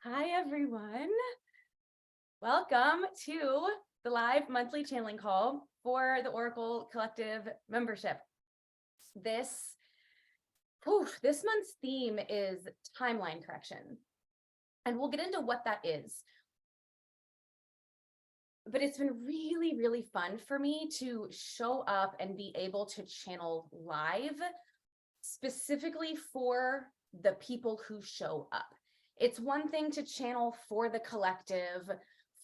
Hi, everyone. Welcome to the live monthly channeling call for the Oracle Collective membership. This month's theme is timeline correction, and we'll get into what that is. But it's been really, really fun for me to show up and be able to channel live, specifically for the people who show up. It's one thing to channel for the collective,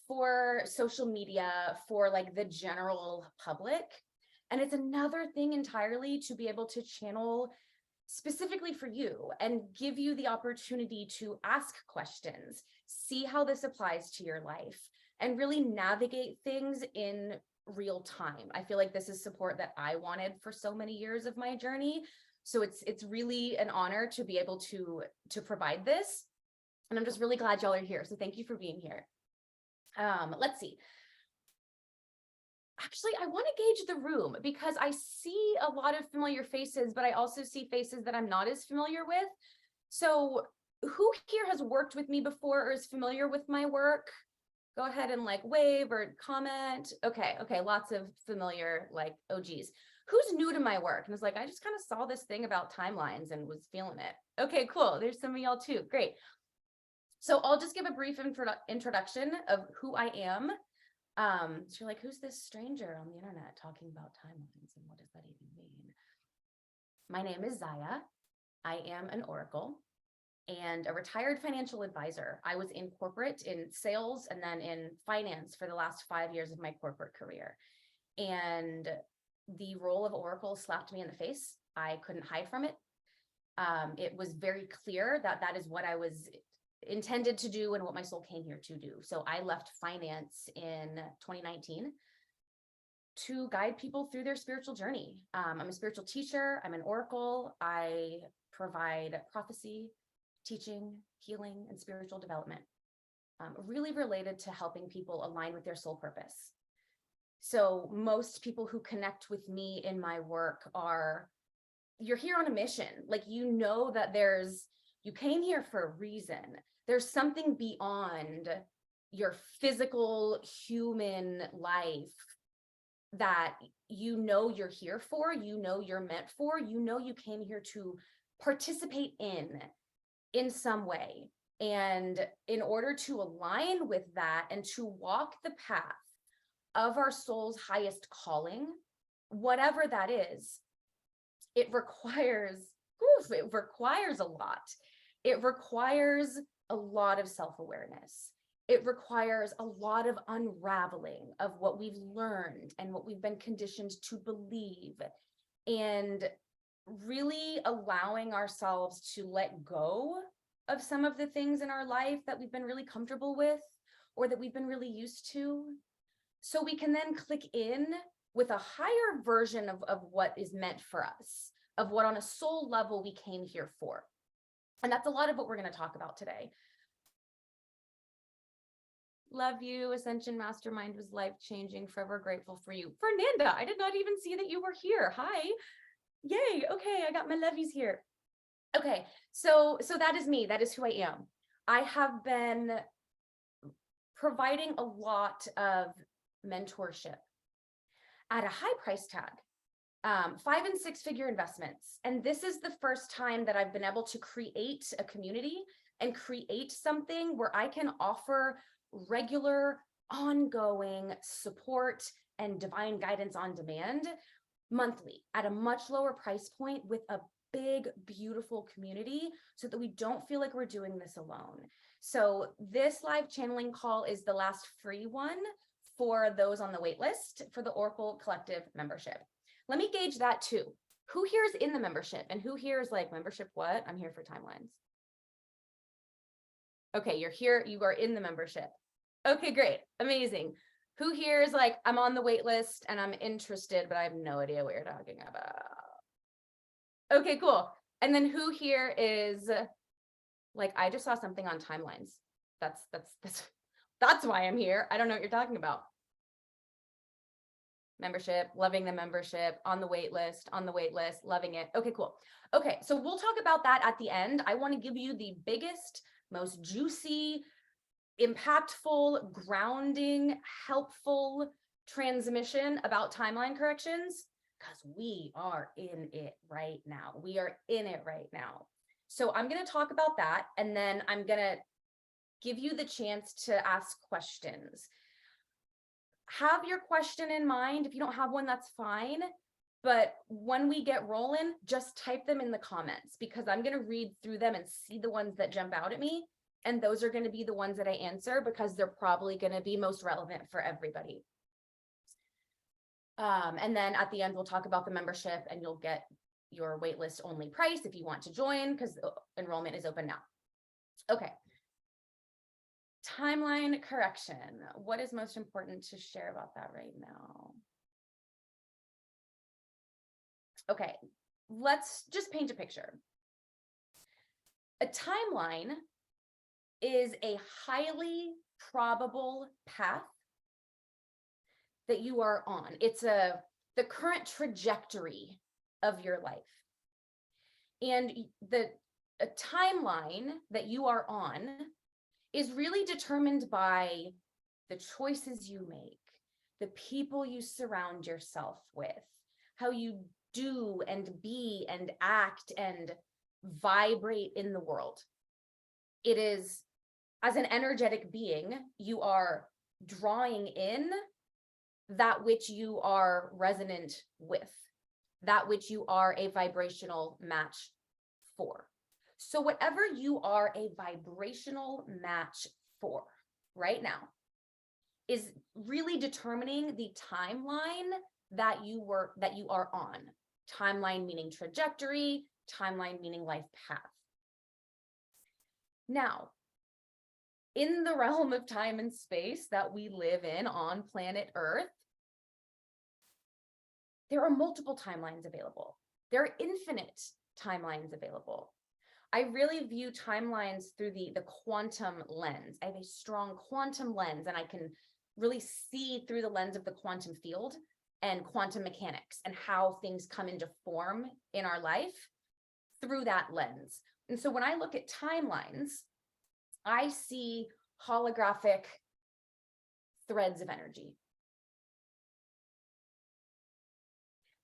for social media, for like the general public. And it's another thing entirely to be able to channel specifically for you and give you the opportunity to ask questions, see how this applies to your life, and really navigate things in real time. I feel like this is support that I wanted for so many years of my journey. So it's really an honor to be able to provide this. And I'm just really glad y'all are here. So thank you for being here. Let's see. Actually, I want to gauge the room because I see a lot of familiar faces, but I also see faces that I'm not as familiar with. So who here has worked with me before or is familiar with my work? Go ahead and like wave or comment. Okay, lots of familiar like OGs. Who's new to my work and is like, I just kind of saw this thing about timelines and was feeling it. Okay, cool. There's some of y'all too. Great. So I'll just give a brief introduction of who I am. So you're like, who's this stranger on the internet talking about timelines and what does that even mean? My name is Zaia. I am an oracle and a retired financial advisor. I was in corporate, in sales, and then in finance for the last 5 years of my corporate career. And the role of oracle slapped me in the face. I couldn't hide from it. It was very clear that that is what I was intended to do and what my soul came here to do. So I left finance in 2019 to guide people through their spiritual journey. I'm a spiritual teacher. I'm an oracle. I provide prophecy, teaching, healing, and spiritual development, really related to helping people align with their soul purpose. So most people who connect with me in my work you're here on a mission. Like, you know that you came here for a reason. There's something beyond your physical human life that you know you're here for, you know you're meant for, you know you came here to participate in some way. And in order to align with that and to walk the path of our soul's highest calling, whatever that is, it requires a lot. It requires a lot of self-awareness. It requires a lot of unraveling of what we've learned and what we've been conditioned to believe, and really allowing ourselves to let go of some of the things in our life that we've been really comfortable with or that we've been really used to, so we can then click in with a higher version of what is meant for us, of what on a soul level we came here for. And that's a lot of what we're going to talk about today. Love you. Ascension Mastermind was life-changing. Forever grateful for you. Fernanda, I did not even see that you were here. Hi. Yay. Okay, I got my lovies here. Okay, so that is me. That is who I am. I have been providing a lot of mentorship at a high price tag. 5- and 6-figure investments. And this is the first time that I've been able to create a community and create something where I can offer regular, ongoing support and divine guidance on demand monthly at a much lower price point with a big, beautiful community, so that we don't feel like we're doing this alone. So this live channeling call is the last free one for those on the wait list for the Oracle Collective membership. Let me gauge that too. Who here is in the membership and who here is like, membership what? I'm here for timelines. Okay, you're here, you are in the membership. Okay, great, amazing. Who here is like, I'm on the wait list and I'm interested, but I have no idea what you're talking about. Okay, cool. And then who here is like, I just saw something on timelines. That's why I'm here. I don't know what you're talking about. Membership, loving the membership, on the wait list, loving it. Okay, cool. Okay, so we'll talk about that at the end. I want to give you the biggest most juicy, impactful, grounding, helpful transmission about timeline corrections, because we are in it right now. We are in it right now. So I'm going to talk about that, and then I'm going to give you the chance to ask questions. Have your question in mind. If you don't have one, that's fine. But when we get rolling, just type them in the comments, because I'm going to read through them and see the ones that jump out at me. And those are going to be the ones that I answer, because they're probably going to be most relevant for everybody. And then at the end, we'll talk about the membership, and you'll get your waitlist only price if you want to join, because enrollment is open now. Okay. Timeline correction. What is most important to share about that right now? Okay, let's just paint a picture. A timeline is a highly probable path that you are on. It's the current trajectory of your life. And a timeline that you are on is really determined by the choices you make, the people you surround yourself with, how you do and be and act and vibrate in the world. It is, as an energetic being, you are drawing in that which you are resonant with, that which you are a vibrational match for. So whatever you are a vibrational match for right now is really determining the timeline that you are on. Timeline meaning trajectory, timeline meaning life path. Now, in the realm of time and space that we live in on planet Earth, there are multiple timelines available. There are infinite timelines available. I really view timelines through the quantum lens. I have a strong quantum lens, and I can really see through the lens of the quantum field and quantum mechanics and how things come into form in our life through that lens. And so when I look at timelines, I see holographic threads of energy.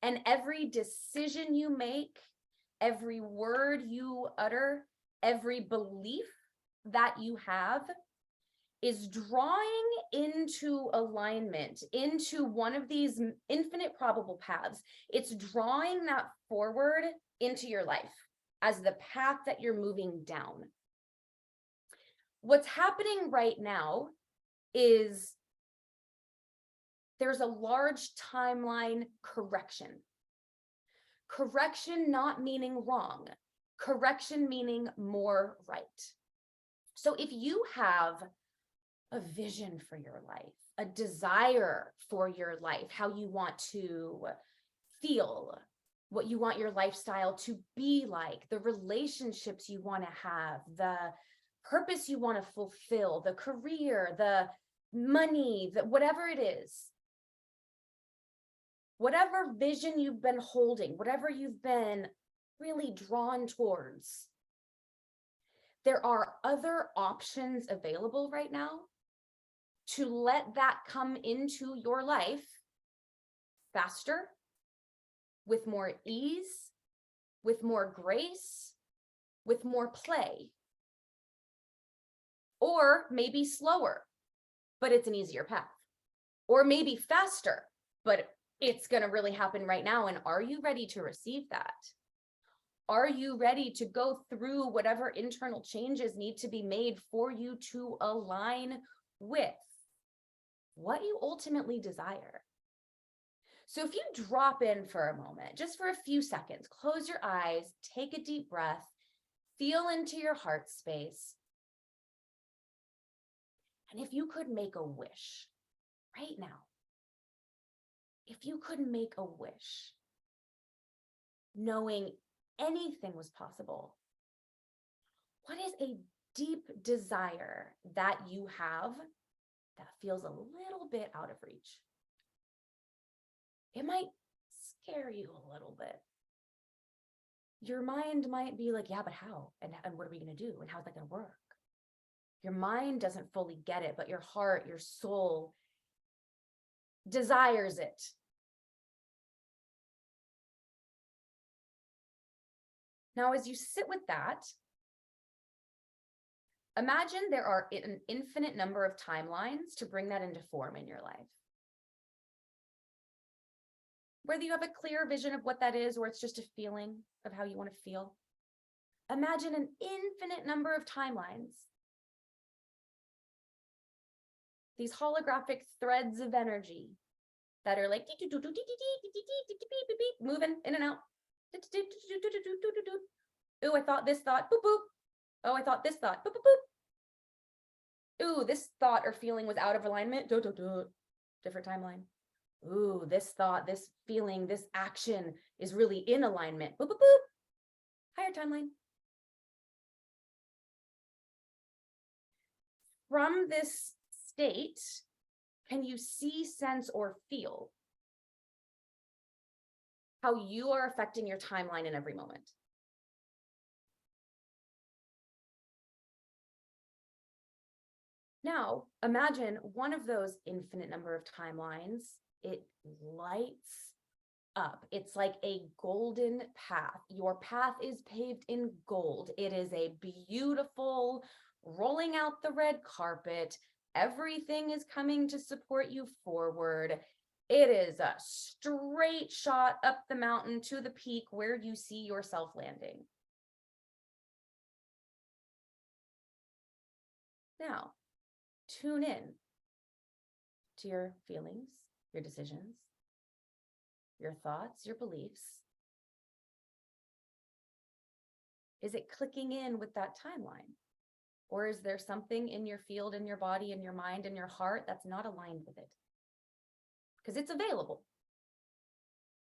And every decision you make, every word you utter, every belief that you have is drawing into alignment, into one of these infinite probable paths. It's drawing that forward into your life as the path that you're moving down. What's happening right now is there's a large timeline correction. Correction not meaning wrong, correction meaning more right. So if you have a vision for your life, a desire for your life, how you want to feel, what you want your lifestyle to be like, the relationships you want to have, the purpose you want to fulfill, the career, the money, whatever it is, whatever vision you've been holding, whatever you've been really drawn towards, there are other options available right now to let that come into your life faster, with more ease, with more grace, with more play. Or maybe slower, but it's an easier path. Or maybe faster, but it's going to really happen right now. And are you ready to receive that? Are you ready to go through whatever internal changes need to be made for you to align with what you ultimately desire? So if you drop in for a moment, just for a few seconds, close your eyes, take a deep breath, feel into your heart space. And if you could make a wish right now, if you could make a wish, knowing anything was possible, what is a deep desire that you have that feels a little bit out of reach? It might scare you a little bit. Your mind might be like, yeah, but how? And what are we going to do? And how's that going to work? Your mind doesn't fully get it, but your heart, your soul desires it. Now, as you sit with that, imagine there are an infinite number of timelines to bring that into form in your life. Whether you have a clear vision of what that is, or it's just a feeling of how you want to feel. Imagine an infinite number of timelines. These holographic threads of energy that are like moving in and out. Ooh, I thought this thought, boop, boop. Oh, I thought this thought, boop, boop, boop. Ooh, this thought or feeling was out of alignment. Different timeline. Ooh, this thought, this feeling, this action is really in alignment. Boop, boop, boop. Higher timeline. From this state, can you see, sense, or feel how you are affecting your timeline in every moment? Now, imagine one of those infinite number of timelines, it lights up. It's like a golden path. Your path is paved in gold. It is a beautiful, rolling out the red carpet. Everything is coming to support you forward. It is a straight shot up the mountain to the peak where you see yourself landing. Now, tune in to your feelings, your decisions, your thoughts, your beliefs. Is it clicking in with that timeline? Or is there something in your field, in your body, in your mind, in your heart that's not aligned with it? Because it's available.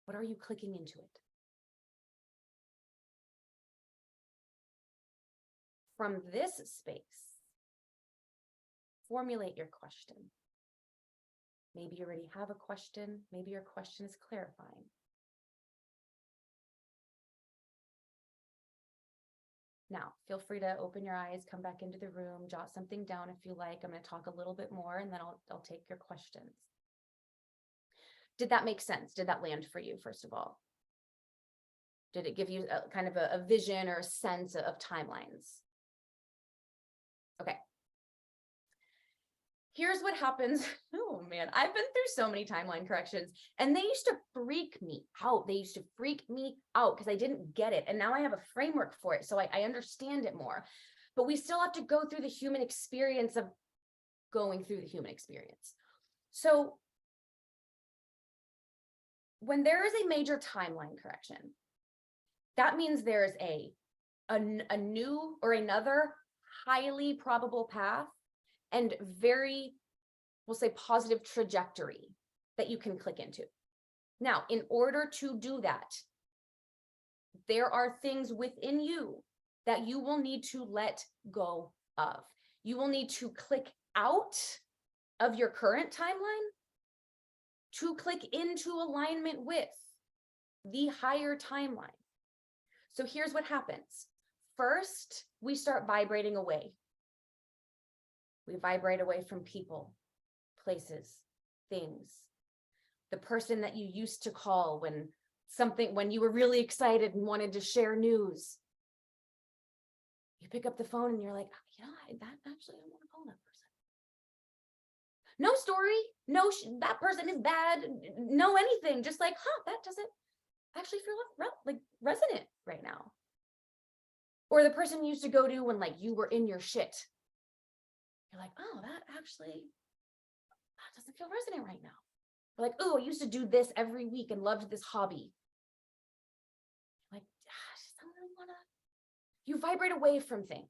What are you clicking into it? From this space, formulate your question. Maybe you already have a question. Maybe your question is clarifying. Now, feel free to open your eyes, come back into the room, jot something down if you like. I'm going to talk a little bit more and then I'll take your questions. Did that make sense? Did that land for you, first of all? Did it give you a kind of a vision or a sense of timelines? Okay. Here's what happens. Oh man, I've been through so many timeline corrections and they used to freak me out. They used to freak me out because I didn't get it. And now I have a framework for it. So I understand it more, but we still have to go through the human experience of going through the human experience. So when there is a major timeline correction, that means there's a new or another highly probable path and very, we'll say, positive trajectory that you can click into. Now, in order to do that, there are things within you that you will need to let go of. You will need to click out of your current timeline to click into alignment with the higher timeline. So here's what happens. First, we start vibrating away. We vibrate away from people, places, things. The person that you used to call when you were really excited and wanted to share news. You pick up the phone and you're like, yeah, that actually, I don't want to call that person. No story, no, that person is bad, no anything. Just like, that doesn't actually feel like resonant right now. Or the person you used to go to when like you were in your shit. You're like, oh, that doesn't feel resonant right now. Or like, oh, I used to do this every week and loved this hobby. Like, I just don't really want to. You vibrate away from things.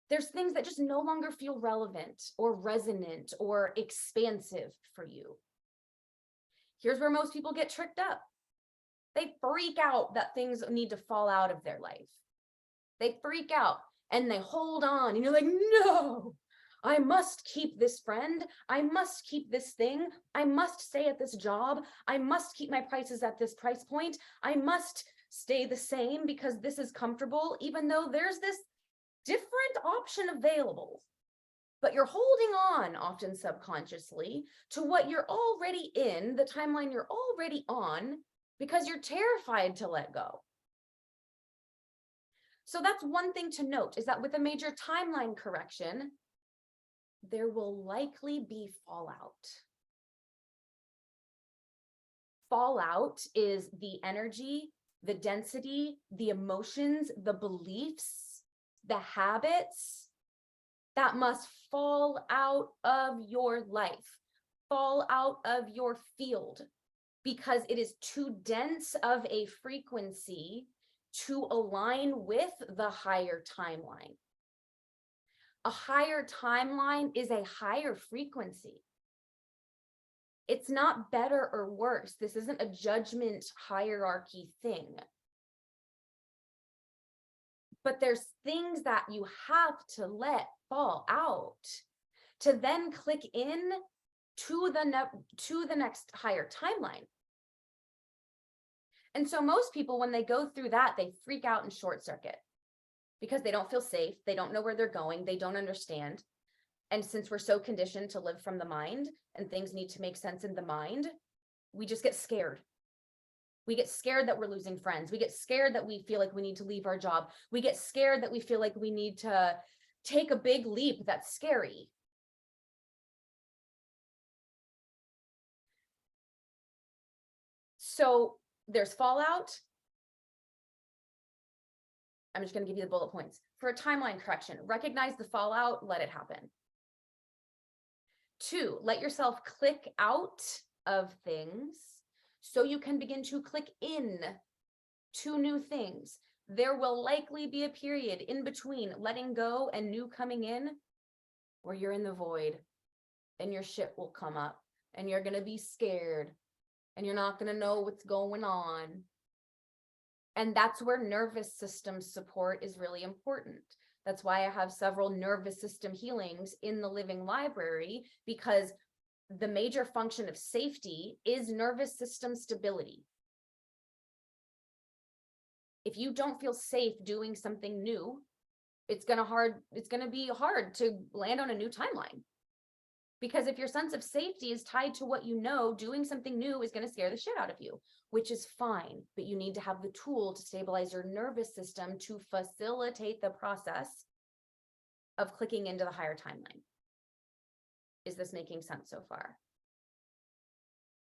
There's things that just no longer feel relevant or resonant or expansive for you. Here's where most people get tricked up. They freak out that things need to fall out of their life. They freak out and they hold on and you're like, no, I must keep this friend. I must keep this thing. I must stay at this job. I must keep my prices at this price point. I must stay the same because this is comfortable, even though there's this different option available but you're holding on, often subconsciously, to what you're already in, the timeline you're already on, because you're terrified to let go. So that's one thing to note, is that with a major timeline correction, there will likely be fallout. Fallout is the energy, the density, the emotions, the beliefs, the habits that must fall out of your life, fall out of your field, because it is too dense of a frequency to align with the higher timeline. A higher timeline is a higher frequency. It's not better or worse. This isn't a judgment hierarchy thing. But there's things that you have to let fall out to then click in to the next higher timeline. And so most people, when they go through that, they freak out and short circuit because they don't feel safe. They don't know where they're going. They don't understand. And since we're so conditioned to live from the mind and things need to make sense in the mind, we just get scared. We get scared that we're losing friends. We get scared that we feel like we need to leave our job. We get scared that we feel like we need to take a big leap that's scary. So there's fallout. I'm just going to give you the bullet points. For a timeline correction, recognize the fallout, let it happen. 2, let yourself click out of things so you can begin to click in to new things. There will likely be a period in between letting go and new coming in where you're in the void and your shit will come up and you're going to be scared and you're not going to know what's going on. And that's where nervous system support is really important. That's why I have several nervous system healings in the living library, because the major function of safety is nervous system stability. If you don't feel safe doing something new, it's going to be hard to land on a new timeline. Because if your sense of safety is tied to what you know, doing something new is going to scare the shit out of you, which is fine. But you need to have the tool to stabilize your nervous system to facilitate the process of clicking into the higher timeline. Is this making sense so far?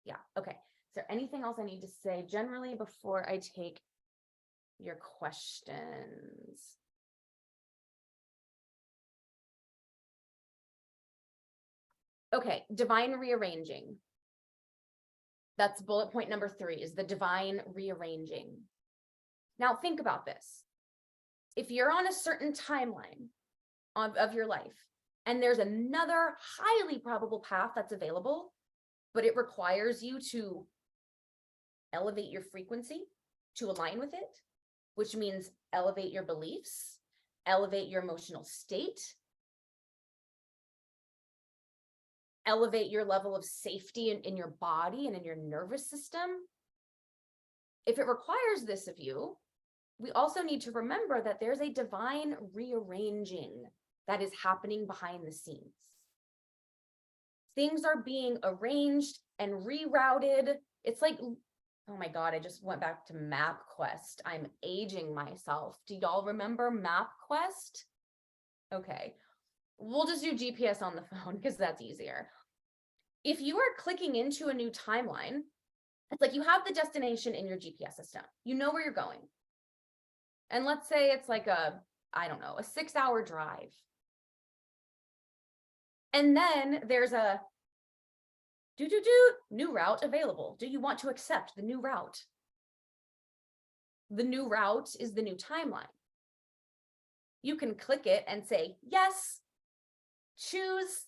Yeah, okay. Is there anything else I need to say generally before I take your questions? Okay, divine rearranging. That's bullet point number 3, is the divine rearranging. Now think about this. If you're on a certain timeline of your life, and there's another highly probable path that's available, but it requires you to elevate your frequency to align with it, which means elevate your beliefs, elevate your emotional state, elevate your level of safety in your body and in your nervous system. If it requires this of you, we also need to remember that there's a divine rearranging that is happening behind the scenes. Things are being arranged and rerouted. It's like, oh my God, I just went back to MapQuest. I'm aging myself. Do y'all remember MapQuest? Okay. We'll just do GPS on the phone because that's easier. If you are clicking into a new timeline, it's like you have the destination in your GPS system. You know where you're going. And let's say it's like a 6-hour drive. And then there's a new route available. Do you want to accept the new route? The new route is the new timeline. You can click it and say, yes, choose.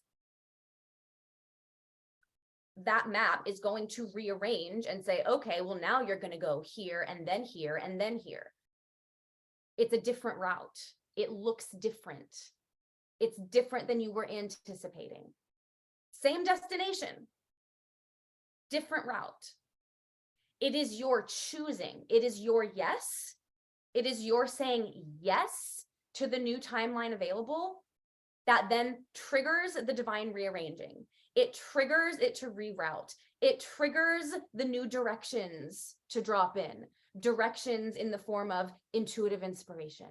That map is going to rearrange and say, okay, well, now you're going to go here and then here and then here. It's a different route. It looks different. It's different than you were anticipating. Same destination, different route. It is your choosing. It is your yes. It is your saying yes to the new timeline available that then triggers the divine rearranging. It triggers it to reroute. It triggers the new directions to drop in, directions in the form of intuitive inspiration,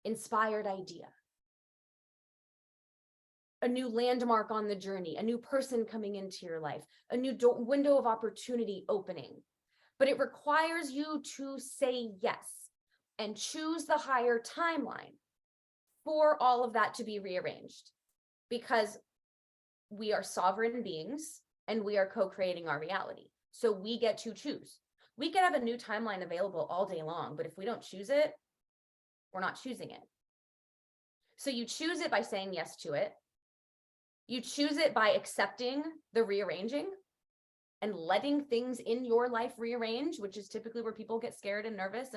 inspired idea, a new landmark on the journey, a new person coming into your life, a new window of opportunity opening. But it requires you to say yes and choose the higher timeline for all of that to be rearranged, because we are sovereign beings and we are co-creating our reality. So we get to choose. We could have a new timeline available all day long, but if we don't choose it, we're not choosing it. So you choose it by saying yes to it. You choose it by accepting the rearranging and letting things in your life rearrange, which is typically where people get scared and nervous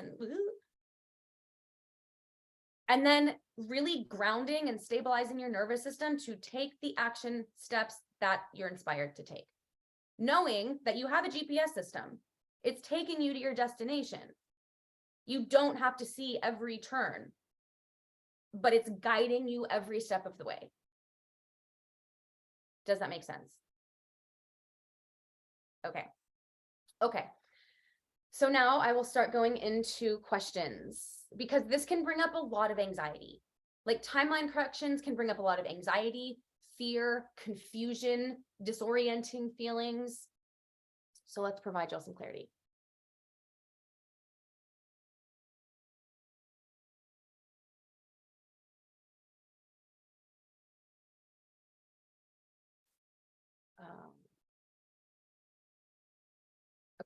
and then really grounding and stabilizing your nervous system to take the action steps that you're inspired to take. Knowing that you have a GPS system, it's taking you to your destination. You don't have to see every turn, but it's guiding you every step of the way. Does that make sense? Okay. Okay. So now I will start going into questions, because this can bring up a lot of anxiety. Like timeline corrections can bring up a lot of anxiety, fear, confusion, disorienting feelings. So let's provide y'all some clarity.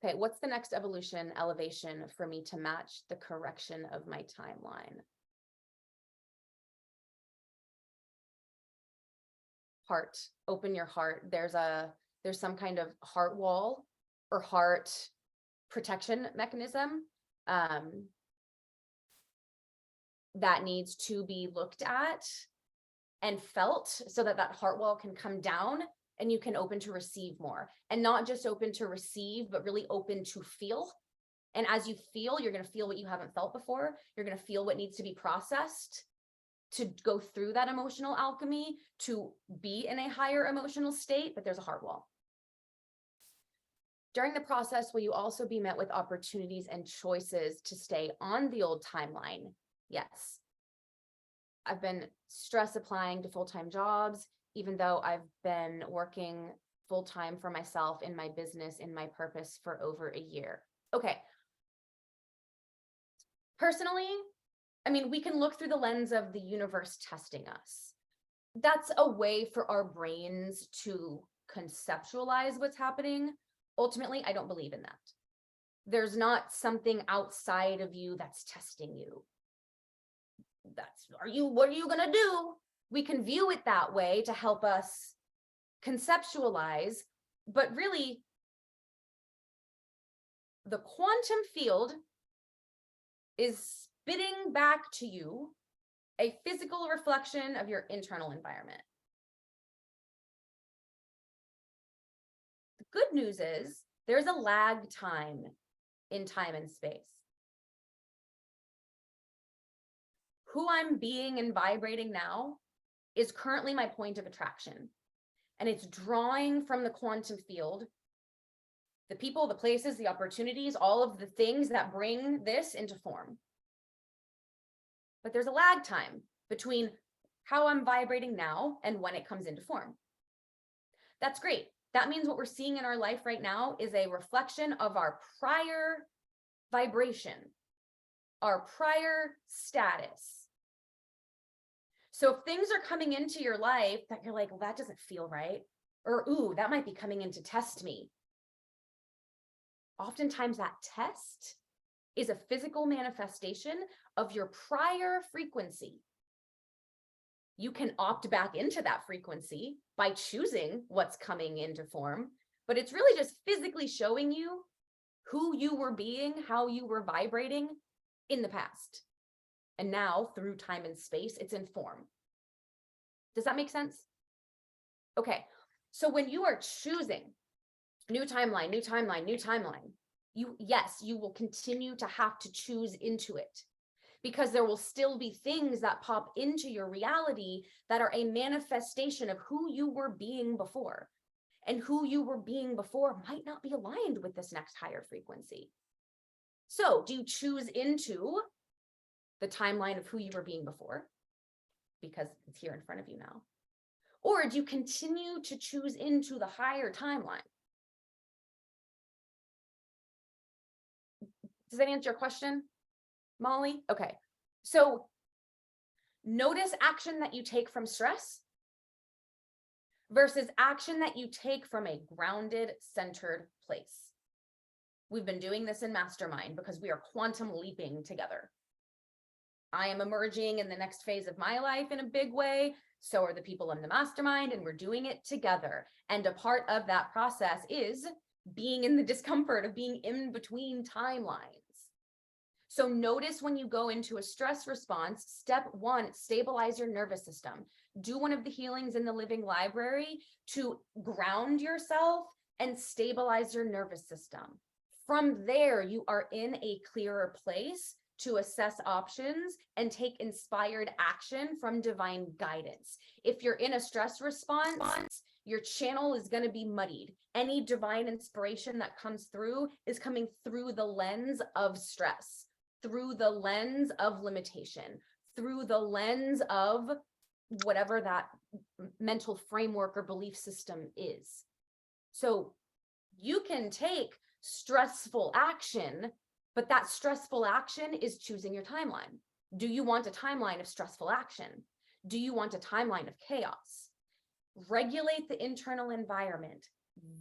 Okay, what's the next evolution, elevation for me to match the correction of my timeline? Heart, open your heart. There's some kind of heart wall or heart protection mechanism that needs to be looked at and felt, so that that heart wall can come down and you can open to receive more, and not just open to receive, but really open to feel. And as you feel, you're going to feel what you haven't felt before. You're going to feel what needs to be processed to go through that emotional alchemy, to be in a higher emotional state, but there's a heart wall. During the process, will you also be met with opportunities and choices to stay on the old timeline? Yes. I've been stress applying to full-time jobs, even though I've been working full-time for myself in my business, in my purpose for over a year. Okay. Personally, I mean, we can look through the lens of the universe testing us. That's a way for our brains to conceptualize what's happening. Ultimately, I don't believe in that. There's not something outside of you that's testing you. What are you gonna do? We can view it that way to help us conceptualize, but really, the quantum field is spitting back to you a physical reflection of your internal environment. The good news is there's a lag time in time and space. Who I'm being and vibrating now is currently my point of attraction. And it's drawing from the quantum field the people, the places, the opportunities, all of the things that bring this into form. But there's a lag time between how I'm vibrating now and when it comes into form. That's great. That means what we're seeing in our life right now is a reflection of our prior vibration, our prior status. So if things are coming into your life that you're like, well, that doesn't feel right, or, ooh, that might be coming in to test me. Oftentimes that test is a physical manifestation of your prior frequency. You can opt back into that frequency by choosing what's coming into form, but it's really just physically showing you who you were being, how you were vibrating in the past. And now through time and space, it's in form. Does that make sense? Okay, so when you are choosing new timeline, new timeline, new timeline, you will continue to have to choose into it, because there will still be things that pop into your reality that are a manifestation of who you were being before. And who you were being before might not be aligned with this next higher frequency. So do you choose into the timeline of who you were being before, because it's here in front of you now? Or do you continue to choose into the higher timeline? Does that answer your question, Molly? Okay. So notice action that you take from stress versus action that you take from a grounded, centered place. We've been doing this in Mastermind because we are quantum leaping together. I am emerging in the next phase of my life in a big way. So are the people in the Mastermind, and we're doing it together. And a part of that process is being in the discomfort of being in between timelines. So notice when you go into a stress response, step one, stabilize your nervous system. Do one of the healings in the Living Library to ground yourself and stabilize your nervous system. From there, you are in a clearer place to assess options and take inspired action from divine guidance. If you're in a stress response, your channel is going to be muddied. Any divine inspiration that comes through is coming through the lens of stress, through the lens of limitation, through the lens of whatever that mental framework or belief system is. So you can take stressful action, but that stressful action is choosing your timeline. Do you want a timeline of stressful action? Do you want a timeline of chaos? Regulate the internal environment,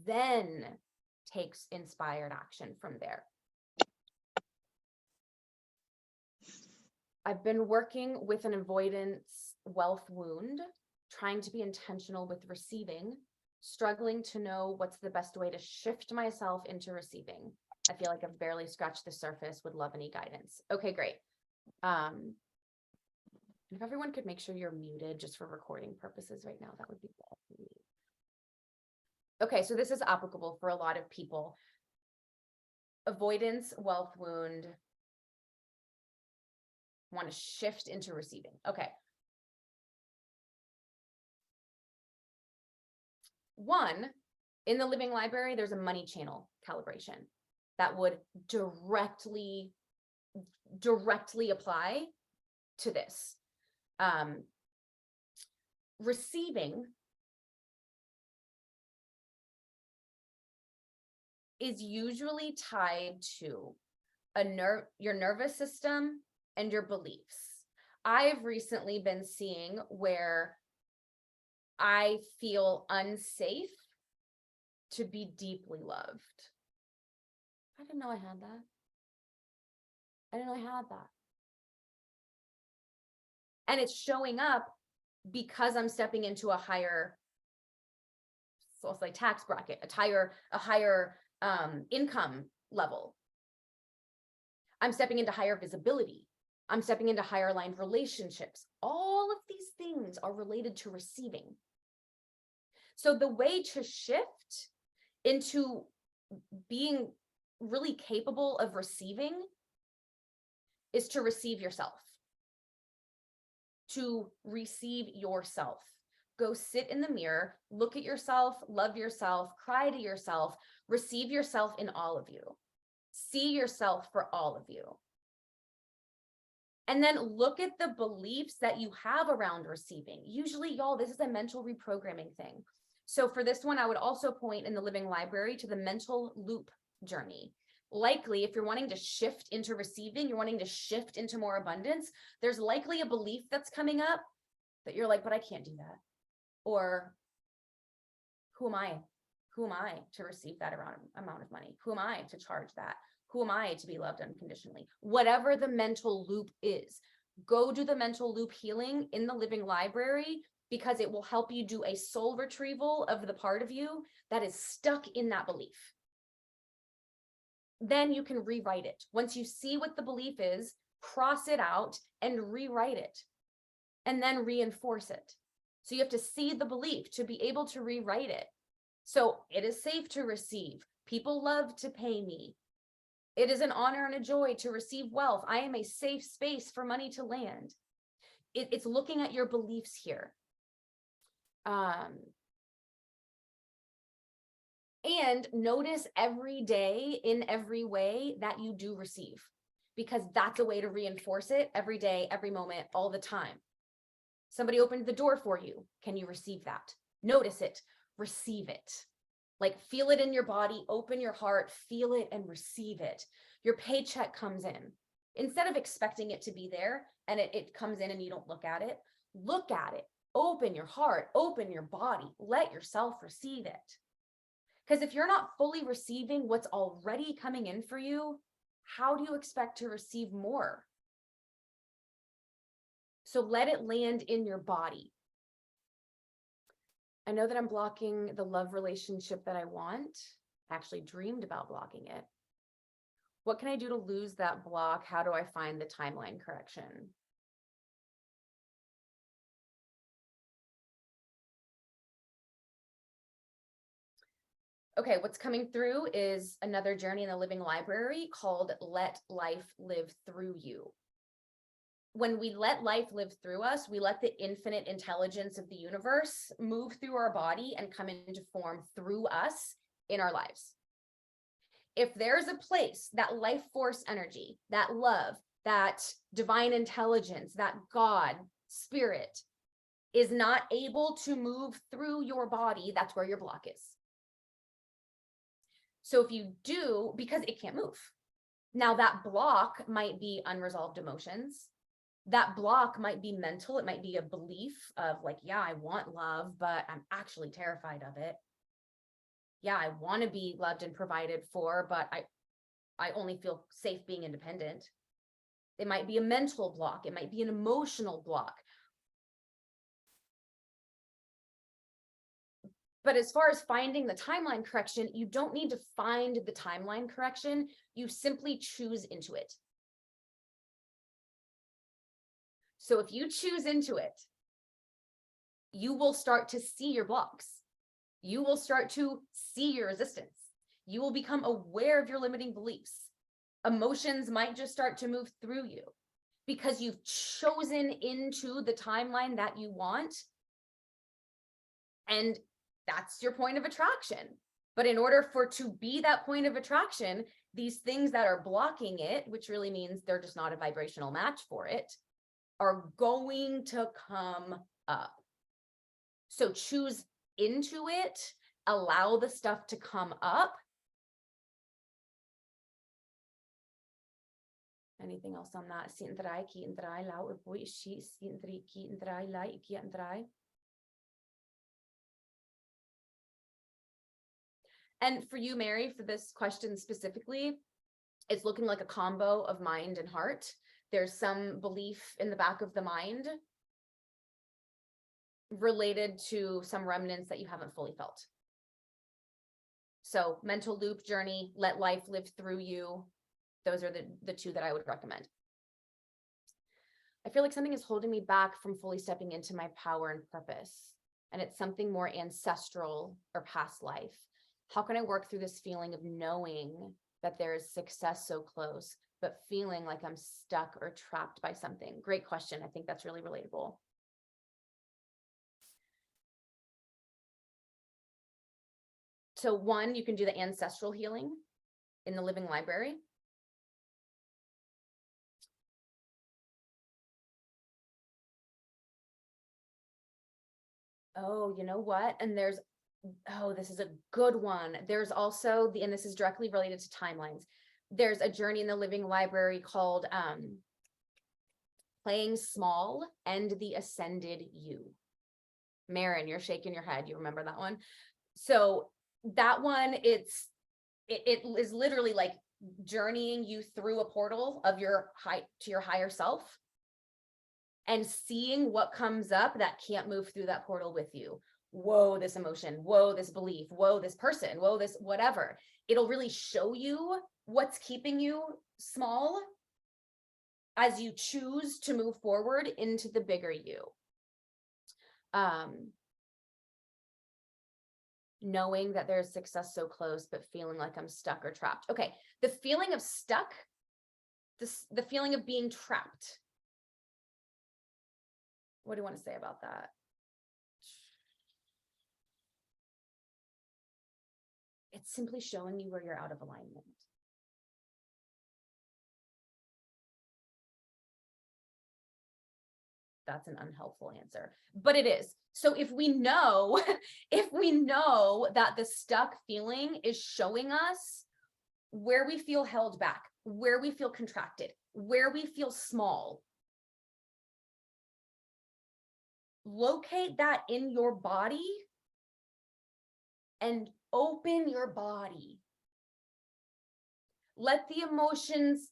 then takes inspired action from there. I've been working with an avoidance wealth wound, trying to be intentional with receiving, struggling to know what's the best way to shift myself into receiving. I feel like I've barely scratched the surface, would love any guidance. Okay, great. If everyone could make sure you're muted just for recording purposes right now, that would be good. Okay, so this is applicable for a lot of people. Avoidance, wealth wound, want to shift into receiving. Okay. One, in the Living Library, there's a money channel calibration that would directly apply to this. Receiving is usually tied to your nervous system and your beliefs. I've recently been seeing where I feel unsafe to be deeply loved. I didn't know I had that. I didn't know I had that. And it's showing up because I'm stepping into a higher, so it's like tax bracket, a higher income level. I'm stepping into higher visibility. I'm stepping into higher aligned relationships. All of these things are related to receiving. So the way to shift into being really capable of receiving is to receive yourself. To receive yourself. Go sit in the mirror, look at yourself, love yourself, cry to yourself, receive yourself in all of you. See yourself for all of you. And then look at the beliefs that you have around receiving. Usually, y'all, this is a mental reprogramming thing. So for this one, I would also point in the Living Library to the mental loop journey. Likely, if you're wanting to shift into receiving, you're wanting to shift into more abundance, there's likely a belief that's coming up that you're like, but I can't do that. Or who am I? Who am I to receive that amount of money? Who am I to charge that? Who am I to be loved unconditionally? Whatever the mental loop is, go do the mental loop healing in the Living Library, because it will help you do a soul retrieval of the part of you that is stuck in that belief. Then you can rewrite it. Once you see what the belief is, cross it out and rewrite it, and then reinforce it. So you have to see the belief to be able to rewrite it. So it is safe to receive. People love to pay me. It is an honor and a joy to receive wealth. I am a safe space for money to land. It's looking at your beliefs here. And notice every day in every way that you do receive, because that's a way to reinforce it every day, every moment, all the time. Somebody opened the door for you. Can you receive that? Notice it, receive it. Like feel it in your body, open your heart, feel it and receive it. Your paycheck comes in. Instead of expecting it to be there and it comes in and you don't look at it, open your heart, open your body, let yourself receive it. Because if you're not fully receiving what's already coming in for you, how do you expect to receive more? So let it land in your body. I know that I'm blocking the love relationship that I want. I actually dreamed about blocking it. What can I do to lose that block? How do I find the timeline correction? Okay, what's coming through is another journey in the living library called Let Life Live Through You. When we let life live through us, we let the infinite intelligence of the universe move through our body and come into form through us in our lives. If there's a place that life force energy, that love, that divine intelligence, that God, spirit is not able to move through your body, that's where your block is. So if you do, because it can't move. Now that block might be unresolved emotions. That block might be mental. It might be a belief of like, yeah, I want love, but I'm actually terrified of it. Yeah, I want to be loved and provided for, but I only feel safe being independent. It might be a mental block. It might be an emotional block. But as far as finding the timeline correction, you don't need to find the timeline correction. You simply choose into it. So if you choose into it, you will start to see your blocks. You will start to see your resistance. You will become aware of your limiting beliefs. Emotions might just start to move through you because you've chosen into the timeline that you want. And that's your point of attraction. But in order for to be that point of attraction, these things that are blocking it, which really means they're just not a vibrational match for it, are going to come up. So choose into it, allow the stuff to come up. Anything else on that? And for you, Mary, for this question specifically, it's looking like a combo of mind and heart. There's some belief in the back of the mind related to some remnants that you haven't fully felt. So mental loop journey, let life live through you. Those are the two that I would recommend. I feel like something is holding me back from fully stepping into my power and purpose. And it's something more ancestral or past life. How can I work through this feeling of knowing that there is success so close, but feeling like I'm stuck or trapped by something? Great question. I think that's really relatable. So one, you can do the ancestral healing in the living library. Oh, you know what? And there's, oh, this is a good one. There's also and this is directly related to timelines. There's a journey in the living library called Playing Small and the Ascended You. Marin, you're shaking your head. You remember that one? So that one, it is literally like journeying you through a portal of your to your higher self and seeing what comes up that can't move through that portal with you. Whoa, this emotion, whoa, this belief, whoa, this person, whoa, this whatever. It'll really show you what's keeping you small as you choose to move forward into the bigger you. knowing that there's success so close, but feeling like I'm stuck or trapped. Okay, the feeling of stuck, the feeling of being trapped. What do you want to say about that? It's simply showing you where you're out of alignment. That's an unhelpful answer, but it is. So if we know, if we know that the stuck feeling is showing us where we feel held back, where we feel contracted, where we feel small, locate that in your body and open your body. Let the emotions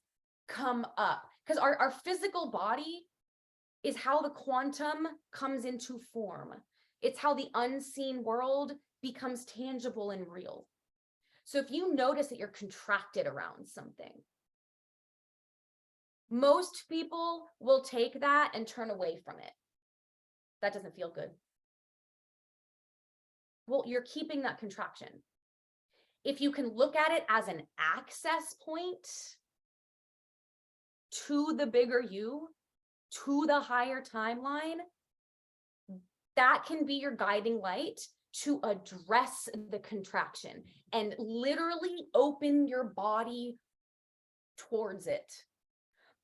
come up, because our physical body is how the quantum comes into form. It's how the unseen world becomes tangible and real. So if you notice that you're contracted around something, most people will take that and turn away from it. That doesn't feel good. Well, you're keeping that contraction. If you can look at it as an access point to the bigger you, to the higher timeline, that can be your guiding light to address the contraction and literally open your body towards it.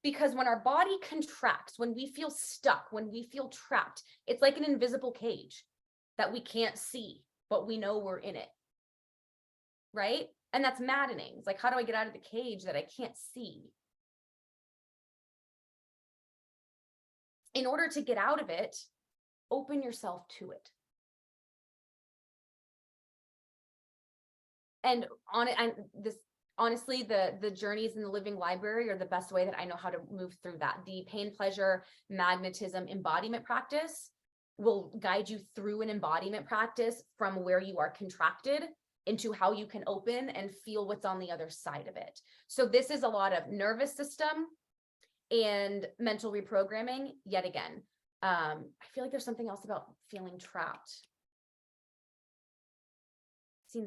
Because when our body contracts, when we feel stuck, when we feel trapped, it's like an invisible cage that we can't see, but we know we're in it, right? And that's maddening. It's like, how do I get out of the cage that I can't see? In order to get out of it, open yourself to it. And honestly, the journeys in the living library are the best way that I know how to move through that. The pain, pleasure, magnetism, embodiment practice will guide you through an embodiment practice from where you are contracted into how you can open and feel what's on the other side of it. So this is a lot of nervous system and mental reprogramming yet again. I feel like there's something else about feeling trapped. So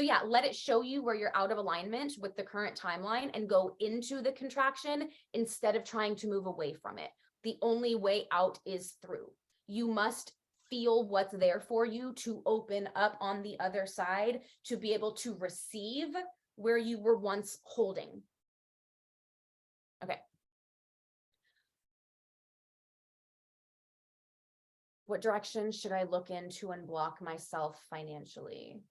yeah, let it show you where you're out of alignment with the current timeline and go into the contraction instead of trying to move away from it. The only way out is through. You must feel what's there for you to open up on the other side, to be able to receive where you were once holding. Okay. What direction should I look in to unblock myself financially?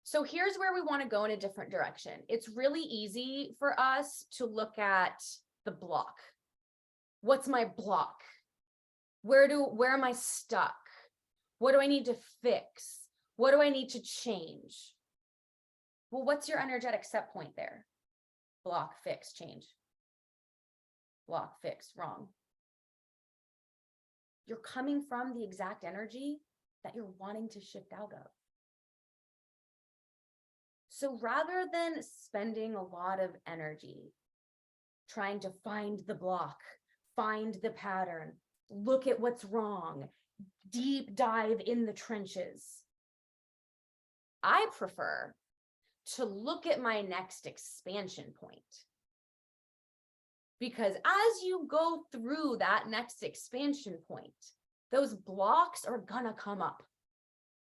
So here's where we want to go in a different direction. It's really easy for us to look at the block. What's my block? Where am I stuck? What do I need to fix? What do I need to change? Well, what's your energetic set point there? Block, fix, change. Block, fix, wrong. You're coming from the exact energy that you're wanting to shift out of. So rather than spending a lot of energy trying to find the block, find the pattern, look at what's wrong, deep dive in the trenches, I prefer to look at my next expansion point. Because as you go through that next expansion point, those blocks are gonna come up.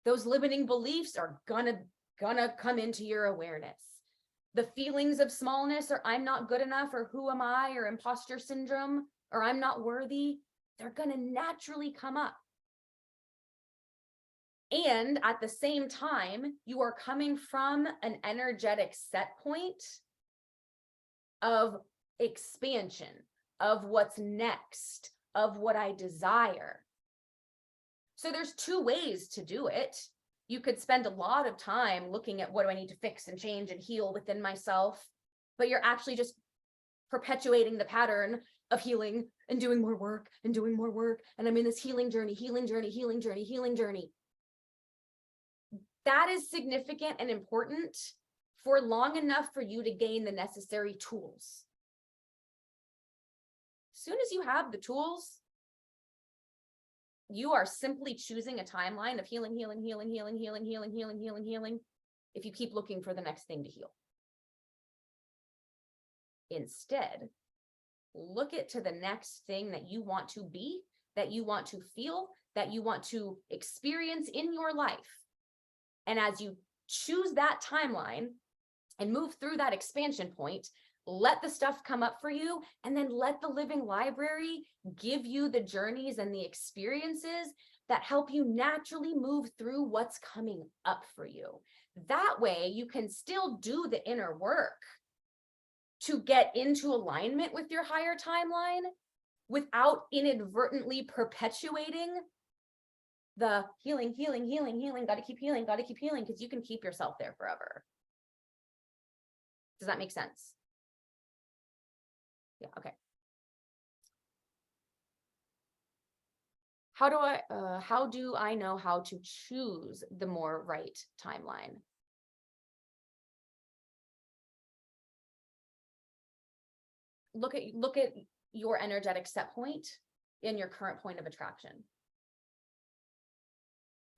Those limiting beliefs are gonna come into your awareness. The feelings of smallness, or I'm not good enough, or who am I, or imposter syndrome, or I'm not worthy, they're gonna naturally come up. And at the same time, you are coming from an energetic set point of expansion, of what's next, of what I desire. So there's two ways to do it. You could spend a lot of time looking at what do I need to fix and change and heal within myself, but you're actually just perpetuating the pattern of healing and doing more work and doing more work. And I'm in this healing journey, healing journey, healing journey, healing journey. That is significant and important for long enough for you to gain the necessary tools. As soon as you have the tools, you are simply choosing a timeline of healing, healing, healing, healing, healing, healing, healing, healing, healing, if you keep looking for the next thing to heal. Instead, look at to the next thing that you want to be, that you want to feel, that you want to experience in your life. And as you choose that timeline and move through that expansion point, let the stuff come up for you, and then let the living library give you the journeys and the experiences that help you naturally move through what's coming up for you. That way you can still do the inner work to get into alignment with your higher timeline without inadvertently perpetuating the healing, healing, healing, healing, got to keep healing, because you can keep yourself there forever. Does that make sense? Yeah, okay. How do I know how to choose the more right timeline? Look at your energetic set point in your current point of attraction.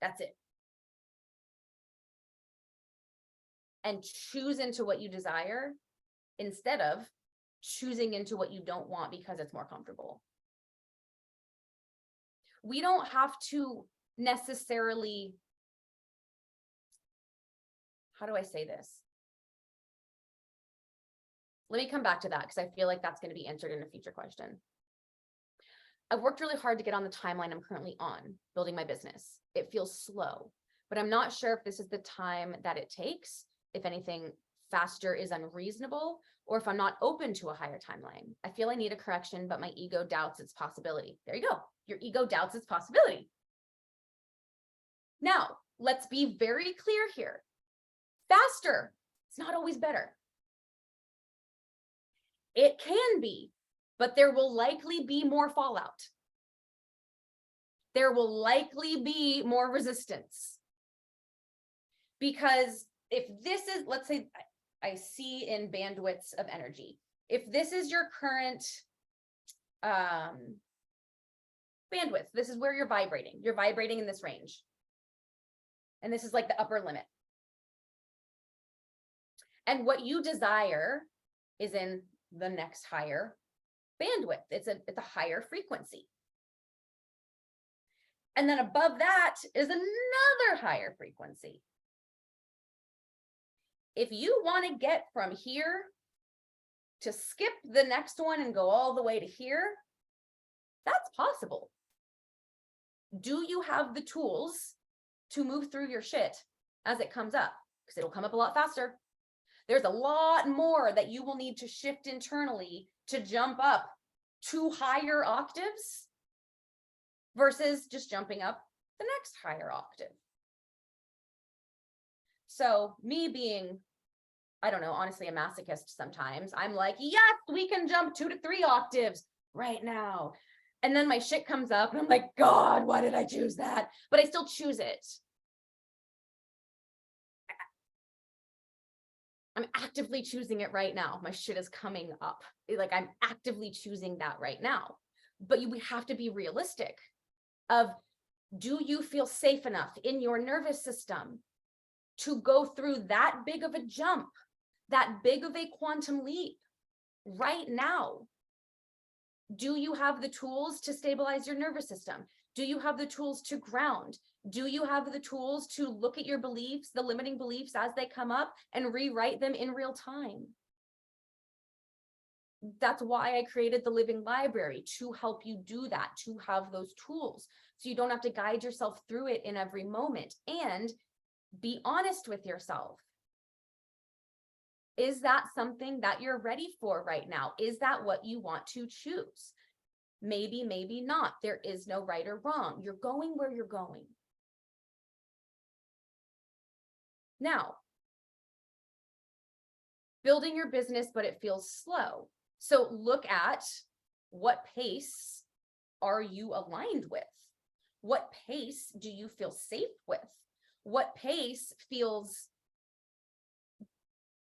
That's it. And choose into what you desire instead of choosing into what you don't want because it's more comfortable. We don't have to necessarily, how do I say this? Let me come back to that because I feel like that's going to be answered in a future question. I've worked really hard to get on the timeline I'm currently on, building my business. It feels slow, but I'm not sure if this is the time that it takes. If anything, faster is unreasonable, or if I'm not open to a higher timeline. I feel I need a correction, but my ego doubts its possibility. There you go. Your ego doubts its possibility. Now, let's be very clear here. Faster, it's not always better. It can be, but there will likely be more fallout. There will likely be more resistance. Because if this is, let's say, I see in bandwidths of energy, if this is your current bandwidth, this is where you're vibrating in this range. And this is like the upper limit. And what you desire is in the next higher bandwidth. It's a higher frequency. And then above that is another higher frequency. If you want to get from here to skip the next one and go all the way to here, that's possible. Do you have the tools to move through your shit as it comes up? Because it'll come up a lot faster. There's a lot more that you will need to shift internally to jump up 2 higher octaves versus just jumping up the next higher octave. So me being, I don't know, honestly, a masochist sometimes, I'm like, yes, we can jump 2 to 3 octaves right now. And then my shit comes up and I'm like, God, why did I choose that? But I still choose it. I'm actively choosing it right now. My shit is coming up. Like I'm actively choosing that right now. But we have to be realistic of, do you feel safe enough in your nervous system to go through that big of a jump, that big of a quantum leap right now? Do you have the tools to stabilize your nervous system? Do you have the tools to ground? Do you have the tools to look at your beliefs, the limiting beliefs as they come up, and rewrite them in real time? That's why I created the Living Library, to help you do that, to have those tools, so you don't have to guide yourself through it in every moment. And be honest with yourself. Is that something that you're ready for right now? Is that what you want to choose? Maybe, maybe not. There is no right or wrong. You're going where you're going. Now, building your business, but it feels slow. So look at, what pace are you aligned with? What pace do you feel safe with? What pace feels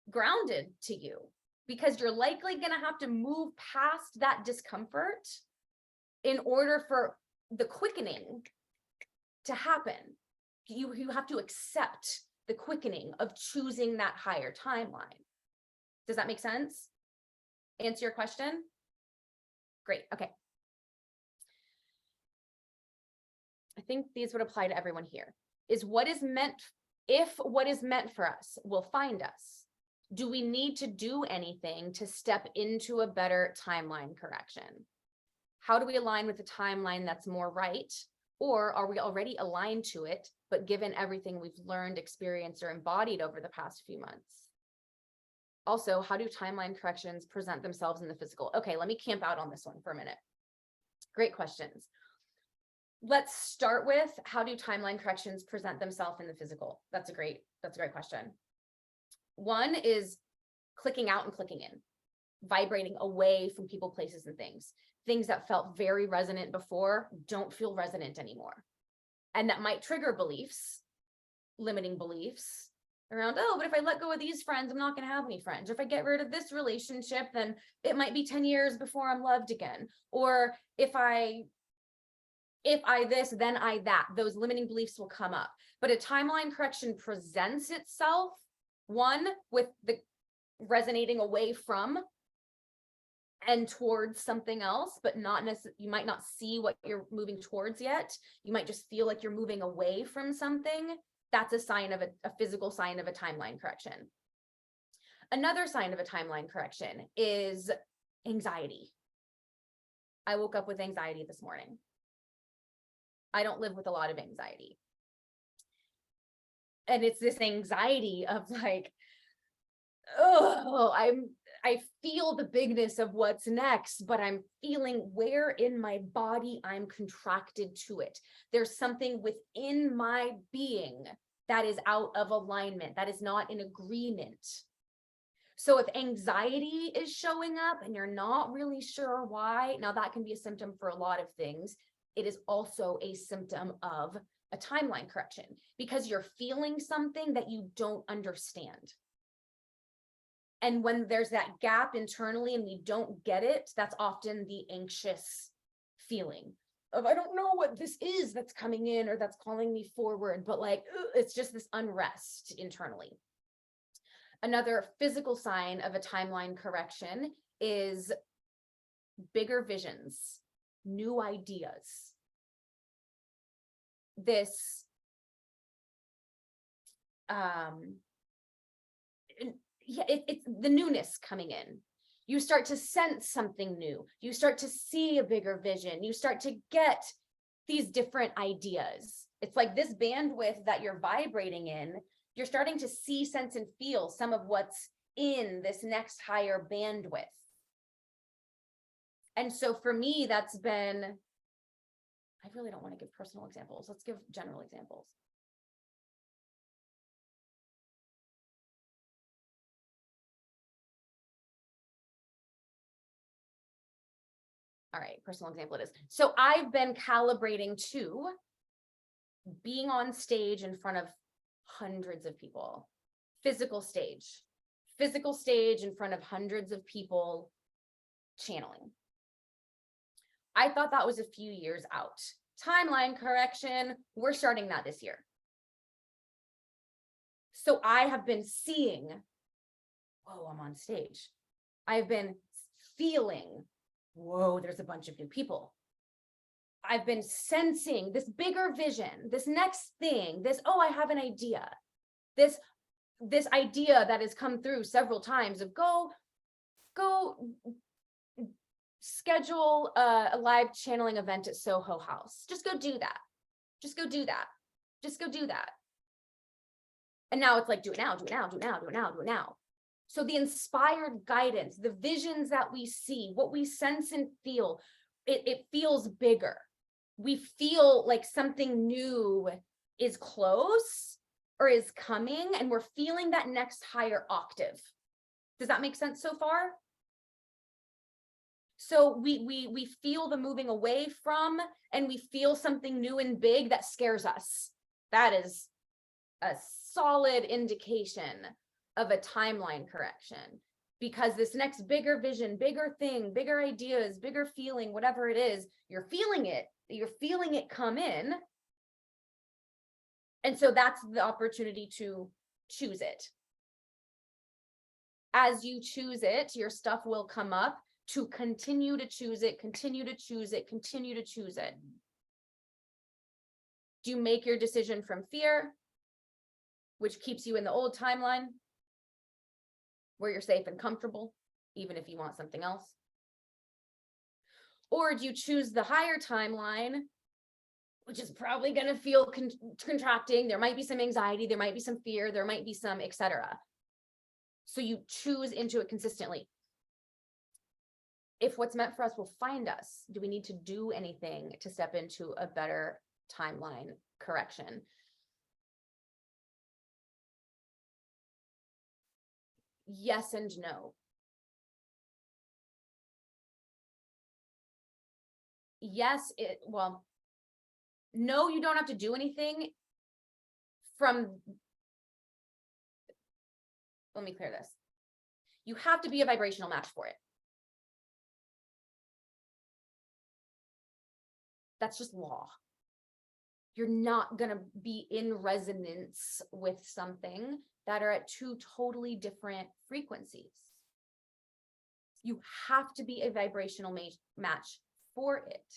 grounded to you? because you're likely going to have to move past that discomfort in order for the quickening to happen. You have to accept the quickening of choosing that higher timeline. Does that make sense? Answer your question? Great. Okay. I think these would apply to everyone here. If what is meant for us will find us, do we need to do anything to step into a better timeline correction? How do we align with a timeline that's more right? Or are we already aligned to it, but given everything we've learned, experienced, or embodied over the past few months? Also, how do timeline corrections present themselves in the physical? Okay, let me camp out on this one for a minute. Great questions. Let's start with, how do timeline corrections present themselves in the physical? That's a great question. One is clicking out and clicking in, vibrating away from people, places, and things. Things that felt very resonant before don't feel resonant anymore. And that might trigger beliefs, limiting beliefs around, oh, but if I let go of these friends, I'm not going to have any friends. Or if I get rid of this relationship, then it might be 10 years before I'm loved again. Or if I this, then I that. Those limiting beliefs will come up. But a timeline correction presents itself, one, with the resonating away from and towards something else, but not necessarily, you might not see what you're moving towards yet. You might just feel like you're moving away from something. That's a sign of a physical sign of a timeline correction. Another sign of a timeline correction is anxiety. I woke up with anxiety this morning. I don't live with a lot of anxiety. And it's this anxiety of like, oh, I feel the bigness of what's next, but I'm feeling where in my body I'm contracted to it. There's something within my being that is out of alignment, that is not in agreement. So if anxiety is showing up and you're not really sure why, now that can be a symptom for a lot of things. It is also a symptom of a timeline correction because you're feeling something that you don't understand. And when there's that gap internally and we don't get it, that's often the anxious feeling of, I don't know what this is that's coming in or that's calling me forward, but like, it's just this unrest internally. Another physical sign of a timeline correction is bigger visions, new ideas. This, it's the newness coming in. You start to sense something new. You start to see a bigger vision. You start to get these different ideas. It's like this bandwidth that you're vibrating in, you're starting to see, sense, and feel some of what's in this next higher bandwidth. And so for me, that's been, I really don't want to give personal examples. Let's give general examples. All right, personal example it is. So I've been calibrating to being on stage in front of hundreds of people, physical stage in front of hundreds of people, channeling. I thought that was a few years out. Timeline correction, we're starting that this year. So I have been seeing, whoa, I'm on stage. I've been feeling, whoa, there's a bunch of new people. I've been sensing this bigger vision, this next thing, this, oh, I have an idea. This idea that has come through several times of go schedule a live channeling event at Soho House. Just go do that. Just go do that. Just go do that. And now it's like, do it now, do it now, do it now, do it now, do it now. So the inspired guidance, the visions that we see, what we sense and feel, it feels bigger. We feel like something new is close or is coming, and we're feeling that next higher octave. Does that make sense so far? So we feel the moving away from, and we feel something new and big that scares us. That is a solid indication of a timeline correction, because this next bigger vision, bigger thing, bigger ideas, bigger feeling, whatever it is, you're feeling it come in. And so that's the opportunity to choose it. As you choose it, your stuff will come up to continue to choose it, continue to choose it, continue to choose it. Do you make your decision from fear, which keeps you in the old timeline, where you're safe and comfortable, even if you want something else? Or do you choose the higher timeline, which is probably going to feel contracting? There might be some anxiety, there might be some fear, there might be some etc. So you choose into it consistently. If what's meant for us will find us, do we need to do anything to step into a better timeline correction? Yes and no. Yes, no, you don't have to do anything let me clear this. You have to be a vibrational match for it. That's just law. You're not going to be in resonance with something that are at two totally different frequencies. You have to be a vibrational match for it.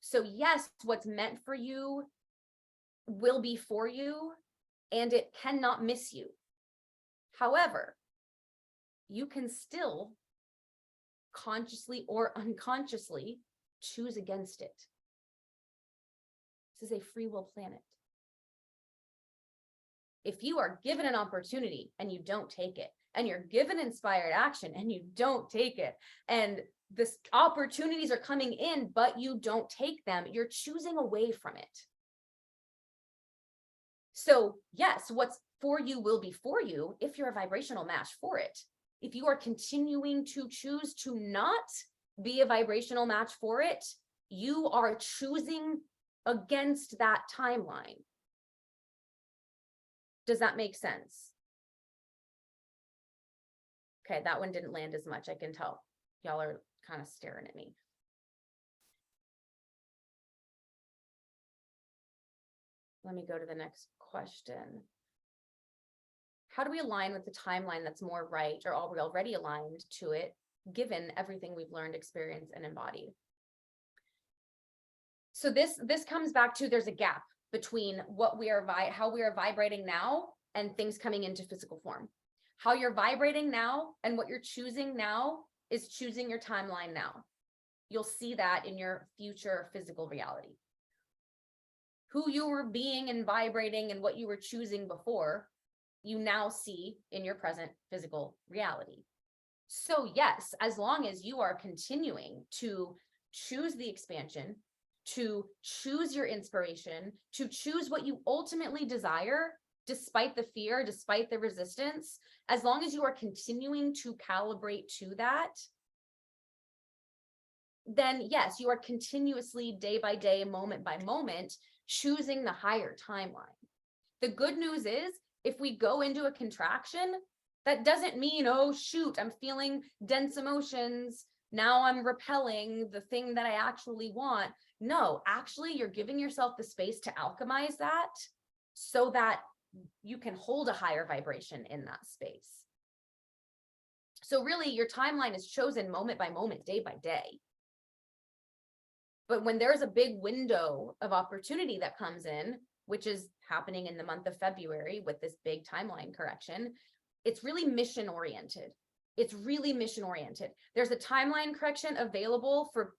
So yes, what's meant for you will be for you, and it cannot miss you. However, you can still consciously or unconsciously choose against it. This is a free will planet. If you are given an opportunity and you don't take it, and you're given inspired action and you don't take it, and the opportunities are coming in, but you don't take them, you're choosing away from it. So yes, what's for you will be for you if you're a vibrational match for it. If you are continuing to choose to not be a vibrational match for it, you are choosing against that timeline. Does that make sense? Okay, that one didn't land as much. I can tell y'all are kind of staring at me. Let me go to the next question. How do we align with the timeline that's more right, or are we already aligned to it, given everything we've learned, experienced, and embodied? So this comes back to, there's a gap between what we are how we are vibrating now and things coming into physical form. How you're vibrating now and what you're choosing now is choosing your timeline now. You'll see that in your future physical reality. Who you were being and vibrating and what you were choosing before, you now see in your present physical reality. So yes, as long as you are continuing to choose the expansion, to choose your inspiration, to choose what you ultimately desire, despite the fear, despite the resistance, as long as you are continuing to calibrate to that, then yes, you are continuously, day by day, moment by moment, choosing the higher timeline. The good news is, if we go into a contraction, that doesn't mean, oh shoot, I'm feeling dense emotions, now I'm repelling the thing that I actually want. No, actually, you're giving yourself the space to alchemize that so that you can hold a higher vibration in that space. So really, your timeline is chosen moment by moment, day by day. But when there's a big window of opportunity that comes in, which is happening in the month of February with this big timeline correction, it's really mission oriented. It's really mission oriented. There's a timeline correction available for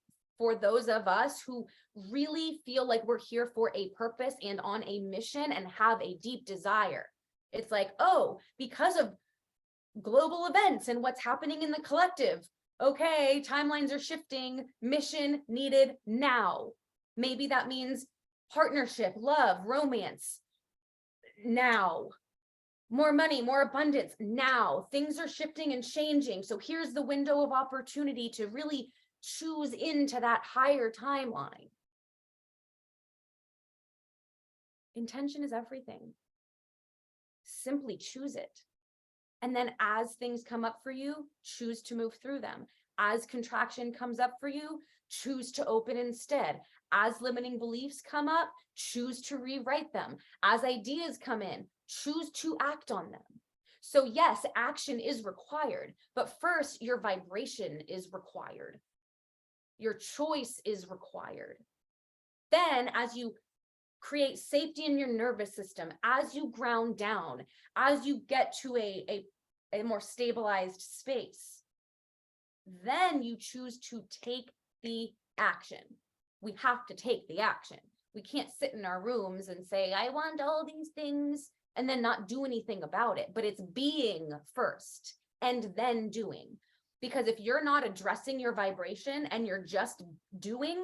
those of us who really feel like we're here for a purpose and on a mission and have a deep desire. It's like, oh, because of global events and what's happening in the collective, okay, timelines are shifting, mission needed now. Maybe that means partnership, love, romance now. More money, more abundance now. Things are shifting and changing. So here's the window of opportunity to really choose into that higher timeline. Intention is everything. Simply choose it. And then as things come up for you, choose to move through them. As contraction comes up for you, choose to open instead. As limiting beliefs come up, choose to rewrite them. As ideas come in, choose to act on them. So yes, action is required, but first your vibration is required. Your choice is required. Then as you create safety in your nervous system, as you ground down, as you get to a more stabilized space, then you choose to take the action. We have to take the action. We can't sit in our rooms and say, I want all these things, and then not do anything about it. But it's being first and then doing. Because if you're not addressing your vibration and you're just doing,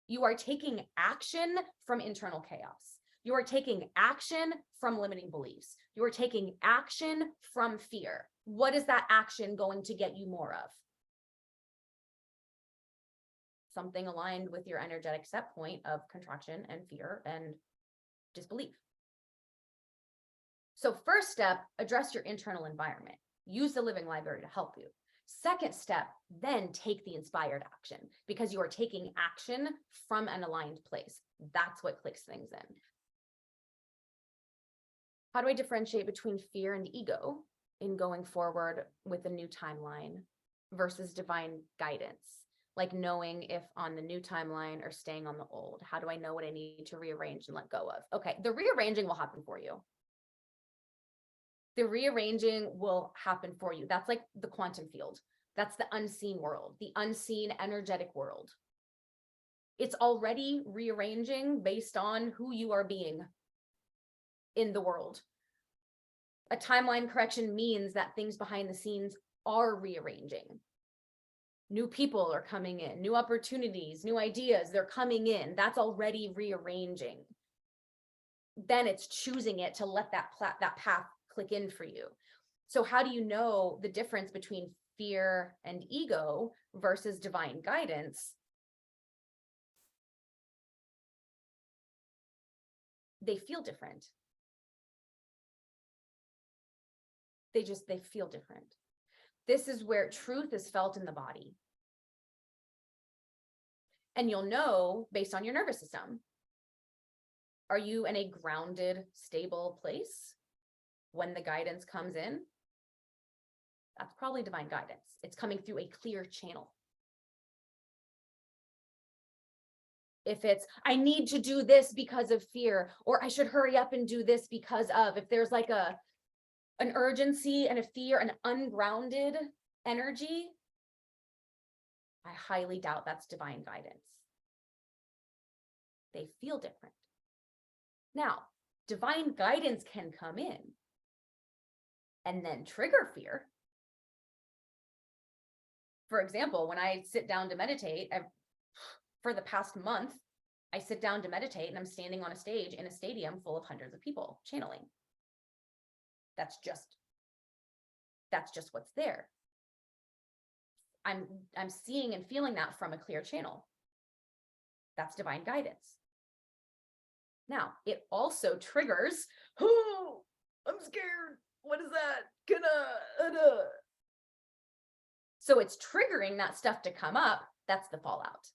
you are taking action from internal chaos. You are taking action from limiting beliefs. You are taking action from fear. What is that action going to get you more of? Something aligned with your energetic set point of contraction and fear and disbelief. So first step, address your internal environment. Use the living library to help you. Second step, then take the inspired action, because you are taking action from an aligned place. That's what clicks things in. How do I differentiate between fear and ego in going forward with a new timeline versus divine guidance? Like knowing if on the new timeline or staying on the old. How do I know what I need to rearrange and let go of? Okay, the rearranging will happen for you. The rearranging will happen for you. That's like the quantum field. That's the unseen world, the unseen energetic world. It's already rearranging based on who you are being in the world. A timeline correction means that things behind the scenes are rearranging. New people are coming in, new opportunities, new ideas, they're coming in. That's already rearranging. Then it's choosing it to let that path click in for you. So how do you know the difference between fear and ego versus divine guidance? They feel different. They feel different. This is where truth is felt in the body. And you'll know based on your nervous system. Are you in a grounded, stable place when the guidance comes in? That's probably divine guidance. It's coming through a clear channel. If it's, I need to do this because of fear, or I should hurry up and do this because of, if there's like an urgency and a fear, an ungrounded energy, I highly doubt that's divine guidance. They feel different. Now, divine guidance can come in and then trigger fear. For example, when I sit down to meditate, for the past month, I sit down to meditate and I'm standing on a stage in a stadium full of hundreds of people channeling. That's just what's there. I'm seeing and feeling that from a clear channel. That's divine guidance. Now, it also triggers, oh, I'm scared. What is that? So it's triggering that stuff to come up. That's the fallout.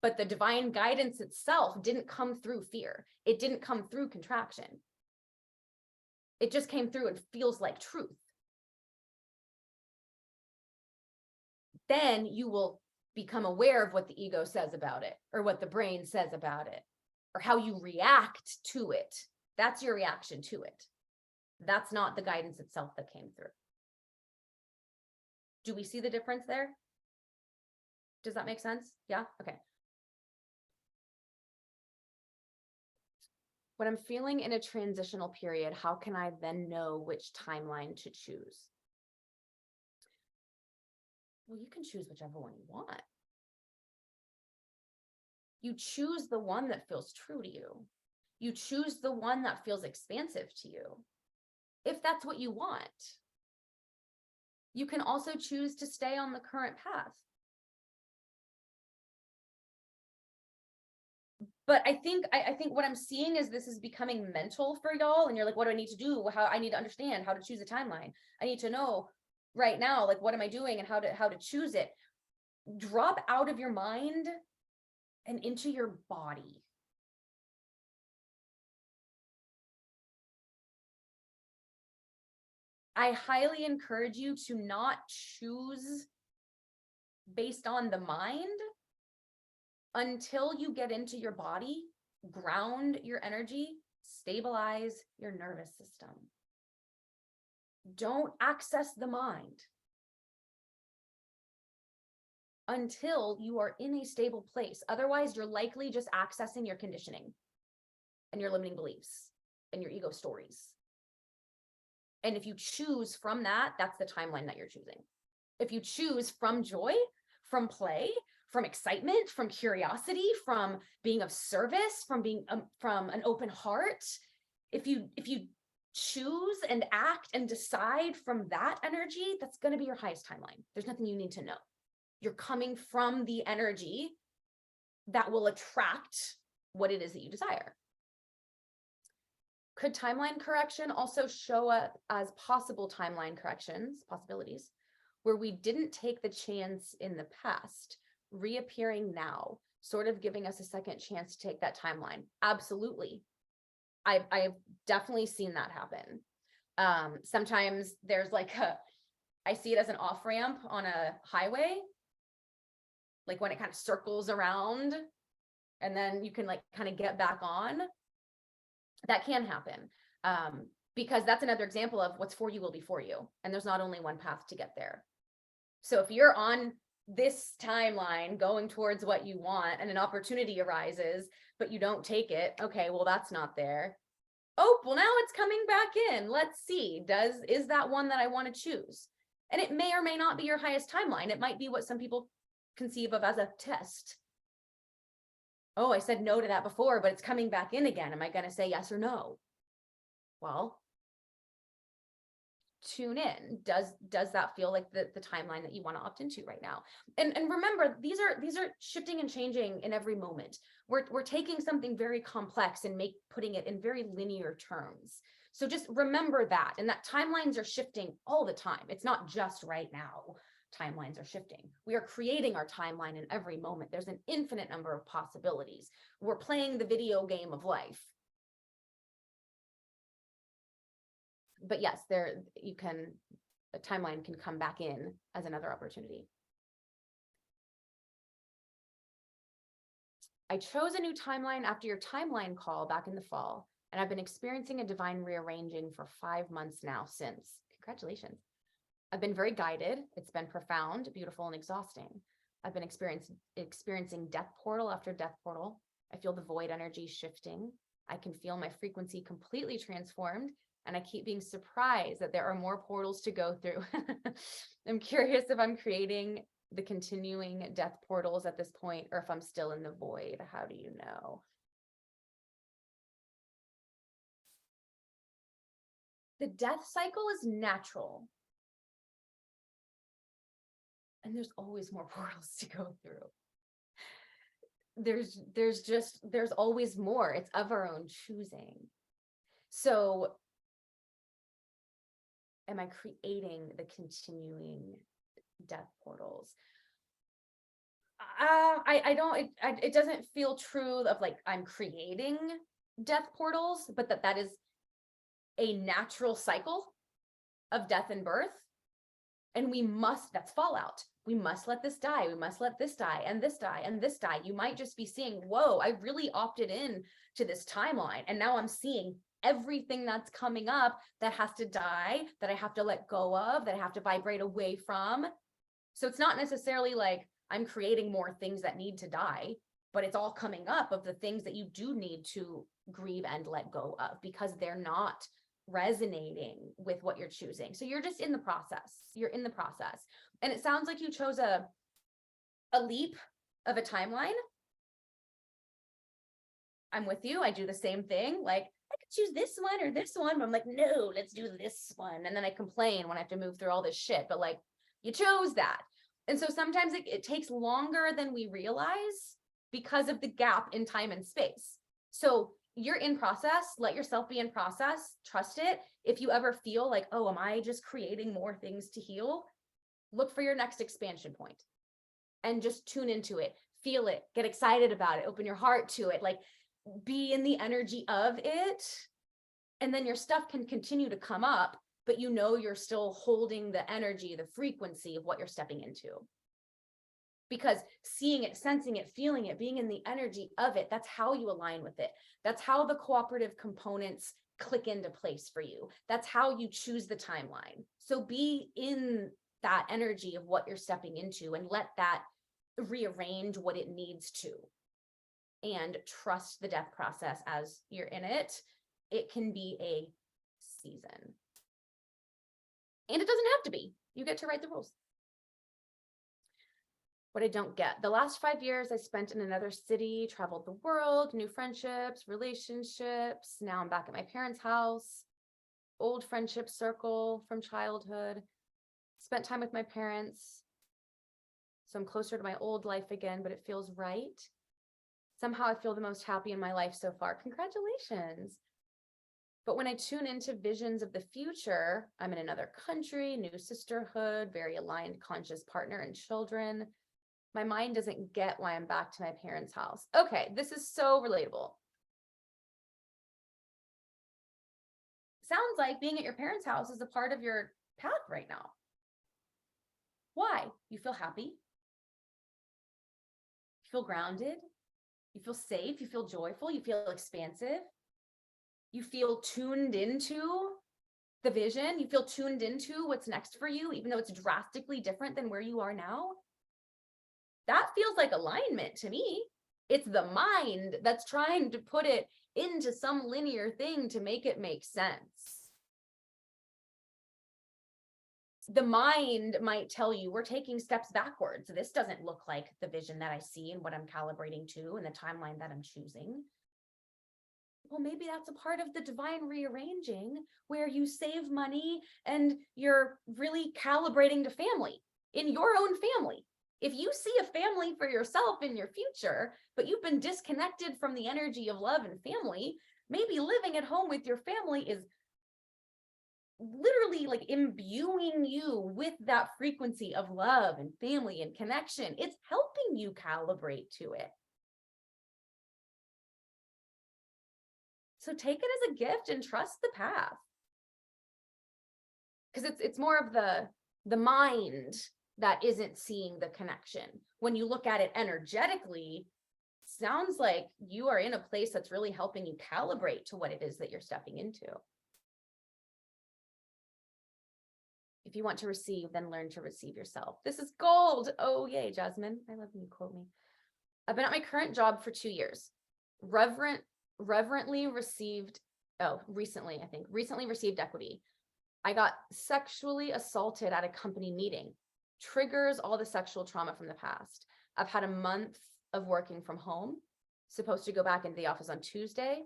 But the divine guidance itself didn't come through fear. It didn't come through contraction. It just came through and feels like truth. Then you will become aware of what the ego says about it, or what the brain says about it, or how you react to it. That's your reaction to it. That's not the guidance itself that came through. Do we see the difference there? Does that make sense? Yeah? Okay. When I'm feeling in a transitional period, how can I then know which timeline to choose? Well, you can choose whichever one you want. You choose the one that feels true to you. You choose the one that feels expansive to you, if that's what you want. You can also choose to stay on the current path. But I think what I'm seeing is this is becoming mental for y'all, and you're like, what do I need to do? How I need to understand how to choose a timeline. I need to know right now, like, what am I doing and how to choose it. Drop out of your mind and into your body. I highly encourage you to not choose based on the mind until you get into your body, ground your energy, stabilize your nervous system. Don't access the mind until you are in a stable place. Otherwise, you're likely just accessing your conditioning and your limiting beliefs and your ego stories. And if you choose from that, that's the timeline that you're choosing. If you choose from joy, from play, from excitement, from curiosity, from being of service, from being from an open heart, if you choose and act and decide from that energy, that's going to be your highest timeline. There's nothing you need to know. You're coming from the energy that will attract what it is that you desire. Could timeline correction also show up as possible timeline corrections, possibilities, where we didn't take the chance in the past, reappearing now, sort of giving us a second chance to take that timeline? Absolutely. I've definitely seen that happen. Sometimes there's like I see it as an off-ramp on a highway, like when it kind of circles around and then you can like kind of get back on. That can happen, because that's another example of what's for you will be for you. And there's not only one path to get there. So if you're on this timeline going towards what you want and an opportunity arises, but you don't take it, okay, well, that's not there. Oh, well, now it's coming back in. Let's see, is that one that I want to choose? And it may or may not be your highest timeline. It might be what some people conceive of as a test. Oh, I said no to that before, but it's coming back in again. Am I going to say yes or no? Well, tune in. Does that feel like the timeline that you want to opt into right now? And remember, these are shifting and changing in every moment. We're taking something very complex and putting it in very linear terms. So just remember that, and that timelines are shifting all the time. It's not just right now. Timelines are shifting. We are creating our timeline in every moment. There's an infinite number of possibilities. We're playing the video game of life. But yes, a timeline can come back in as another opportunity. I chose a new timeline after your timeline call back in the fall, and I've been experiencing a divine rearranging for 5 months now since. Congratulations. I've been very guided. It's been profound, beautiful, and exhausting. I've been experiencing death portal after death portal. I feel the void energy shifting. I can feel my frequency completely transformed, and I keep being surprised that there are more portals to go through. I'm curious if I'm creating the continuing death portals at this point, or if I'm still in the void. How do you know? The death cycle is natural. And there's always more portals to go through. There's always more. It's of our own choosing. So am I creating the continuing death portals? It doesn't feel true of like I'm creating death portals, but that is a natural cycle of death and birth. And that's fallout. We must let this die. We must let this die and this die and this die. You might just be seeing, whoa, I really opted in to this timeline. And now I'm seeing everything that's coming up that has to die, that I have to let go of, that I have to vibrate away from. So it's not necessarily like I'm creating more things that need to die, but it's all coming up of the things that you do need to grieve and let go of because they're not resonating with what you're choosing. So you're just in the process. You're in the process. And it sounds like you chose a leap of a timeline. I'm with you. I do the same thing. Like, I could choose this one or this one, but I'm like, no, let's do this one. And then I complain when I have to move through all this shit, but like, you chose that. And so sometimes it takes longer than we realize because of the gap in time and space. So you're in process, let yourself be in process, trust it. If you ever feel like, oh, am I just creating more things to heal? Look for your next expansion point and just tune into it, feel it, get excited about it, open your heart to it, like be in the energy of it. And then your stuff can continue to come up, but you know you're still holding the energy, the frequency of what you're stepping into. Because seeing it, sensing it, feeling it, being in the energy of it, that's how you align with it. That's how the cooperative components click into place for you. That's how you choose the timeline. So be in that energy of what you're stepping into and let that rearrange what it needs to. And trust the death process as you're in it. It can be a season. And it doesn't have to be. You get to write the rules. What I don't get. The last 5 years I spent in another city, traveled the world, new friendships, relationships. Now I'm back at my parents' house, old friendship circle from childhood, spent time with my parents. So I'm closer to my old life again, but it feels right. Somehow I feel the most happy in my life so far. Congratulations. But when I tune into visions of the future, I'm in another country, new sisterhood, very aligned, conscious partner and children. My mind doesn't get why I'm back to my parents' house. Okay, this is so relatable. Sounds like being at your parents' house is a part of your path right now. Why? You feel happy. You feel grounded. You feel safe. You feel joyful. You feel expansive. You feel tuned into the vision. You feel tuned into what's next for you, even though it's drastically different than where you are now. That feels like alignment to me. It's the mind that's trying to put it into some linear thing to make it make sense. The mind might tell you we're taking steps backwards. This doesn't look like the vision that I see and what I'm calibrating to and the timeline that I'm choosing. Well, maybe that's a part of the divine rearranging where you save money and you're really calibrating to family in your own family. If you see a family for yourself in your future, but you've been disconnected from the energy of love and family, maybe living at home with your family is literally like imbuing you with that frequency of love and family and connection. It's helping you calibrate to it. So take it as a gift and trust the path. Because it's more of the mind that isn't seeing the connection. When you look at it energetically, sounds like you are in a place that's really helping you calibrate to what it is that you're stepping into. If you want to receive, then learn to receive yourself. This is gold. Oh, yay, Jasmine. I love when you quote me. I've been at my current job for 2 years. Recently received equity. I got sexually assaulted at a company meeting. Triggers all the sexual trauma from the past. I've had a month of working from home, supposed to go back into the office on Tuesday.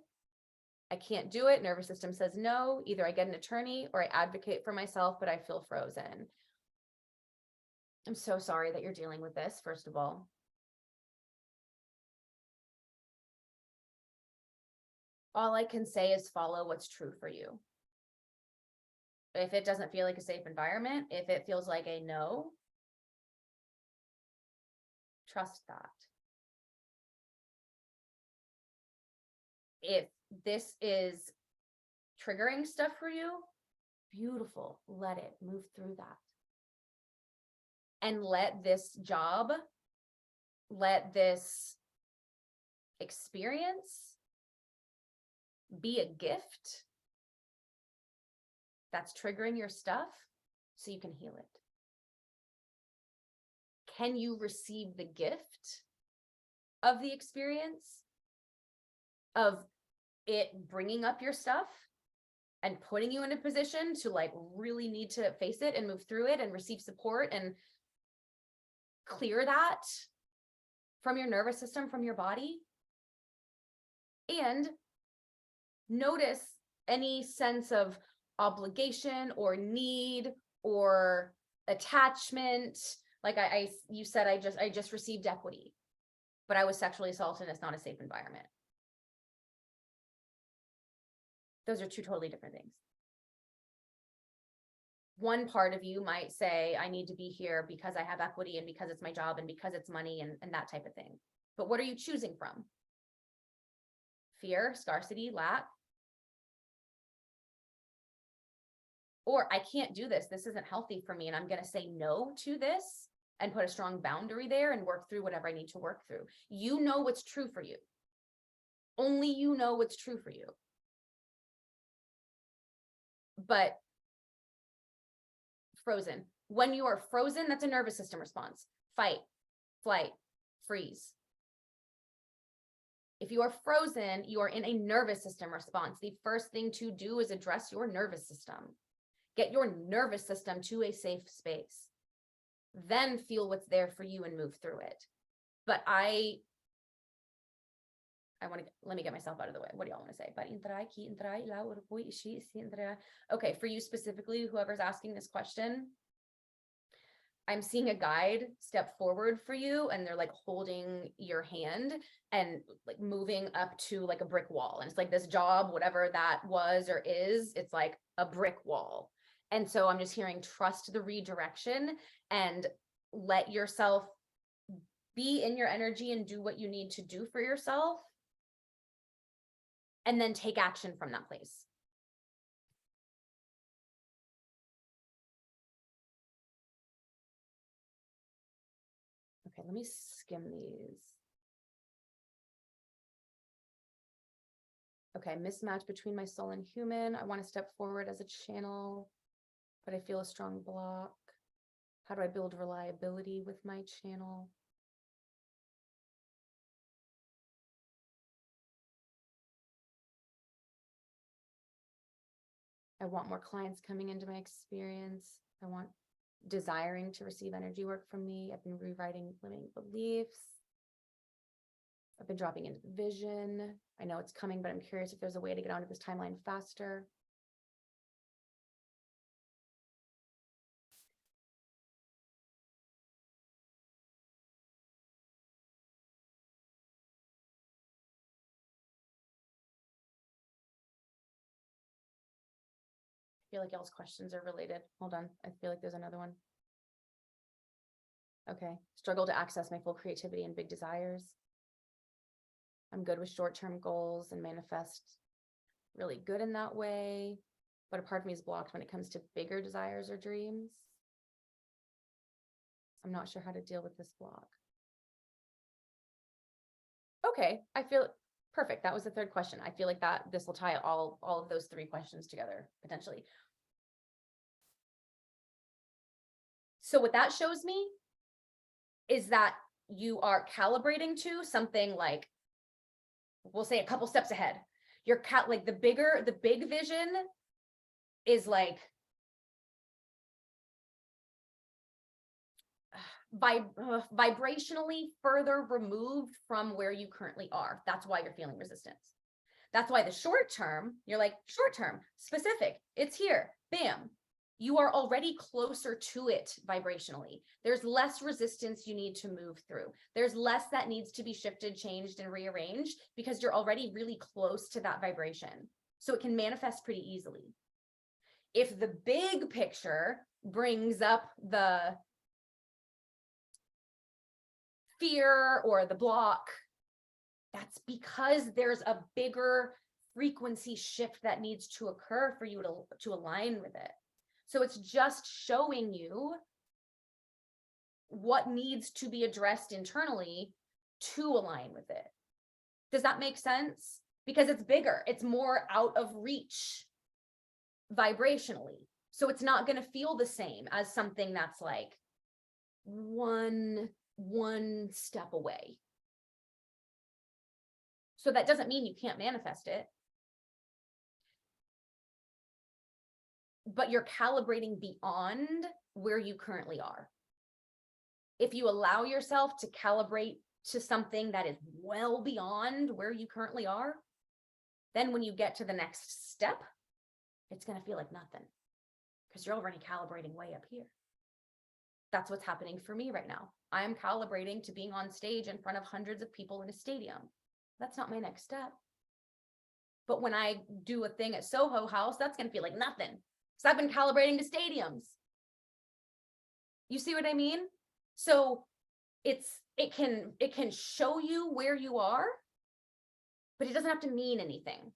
I can't do it. Nervous system says no. Either I get an attorney or I advocate for myself, but I feel frozen. I'm so sorry that you're dealing with this, first of all. All I can say is follow what's true for you. If it doesn't feel like a safe environment, if it feels like a no, trust that. If this is triggering stuff for you, beautiful. Let it move through that. And let this job, let this experience be a gift that's triggering your stuff so you can heal it. Can you receive the gift of the experience of it bringing up your stuff and putting you in a position to like really need to face it and move through it and receive support and clear that from your nervous system, from your body? And notice any sense of obligation or need or attachment. Like you said, I just received equity. but I was sexually assaulted and it's not a safe environment. Those are two totally different things. One part of you might say, I need to be here because I have equity and because it's my job and because it's money and that type of thing. But what are you choosing from? Fear, scarcity, lack? Or I can't do this. This isn't healthy for me. And I'm going to say no to this and put a strong boundary there and work through whatever I need to work through. You know what's true for you. Only you know what's true for you. But frozen. When you are frozen, that's a nervous system response. Fight, flight, freeze. If you are frozen, you are in a nervous system response. The first thing to do is address your nervous system. Get your nervous system to a safe space. Then feel what's there for you and move through it. But let me get myself out of the way. What do y'all want to say? Okay, for you specifically, whoever's asking this question, I'm seeing a guide step forward for you, and they're like holding your hand and like moving up to like a brick wall. And it's like this job, whatever that was or is, it's like a brick wall. And so I'm just hearing trust the redirection and let yourself be in your energy and do what you need to do for yourself. And then take action from that place. Okay, let me skim these. Okay, mismatch between my soul and human. I want to step forward as a channel, but I feel a strong block. How do I build reliability with my channel? I want more clients coming into my experience. I want desiring to receive energy work from me. I've been rewriting limiting beliefs. I've been dropping into the vision. I know it's coming, but I'm curious if there's a way to get onto this timeline faster. I feel like y'all's questions are related. Hold on. I feel like there's another one. Okay. Struggle to access my full creativity and big desires. I'm good with short-term goals and manifest really good in that way. But a part of me is blocked when it comes to bigger desires or dreams. I'm not sure how to deal with this block. Okay. I feel perfect. That was the third question. I feel like this will tie all of those three questions together potentially. So what that shows me is that you are calibrating to something like, we'll say a couple steps ahead. You're like the big vision is like vibrationally further removed from where you currently are. That's why you're feeling resistance. That's why the short term, you're like, short term, specific, it's here, bam. You are already closer to it vibrationally. There's less resistance you need to move through. There's less that needs to be shifted, changed, and rearranged because you're already really close to that vibration. So it can manifest pretty easily. If the big picture brings up the fear or the block, that's because there's a bigger frequency shift that needs to occur for you to align with it. So it's just showing you what needs to be addressed internally to align with it. Does that make sense? Because it's bigger, it's more out of reach vibrationally. So it's not going to feel the same as something that's like one step away. So that doesn't mean you can't manifest it. But you're calibrating beyond where you currently are. If you allow yourself to calibrate to something that is well beyond where you currently are, then when you get to the next step, it's going to feel like nothing because you're already calibrating way up here. That's what's happening for me right now. I am calibrating to being on stage in front of hundreds of people in a stadium. That's not my next step. But when I do a thing at Soho House, that's going to feel like nothing. Because I've been calibrating to stadiums. You see what I mean? So it can show you where you are, but it doesn't have to mean anything.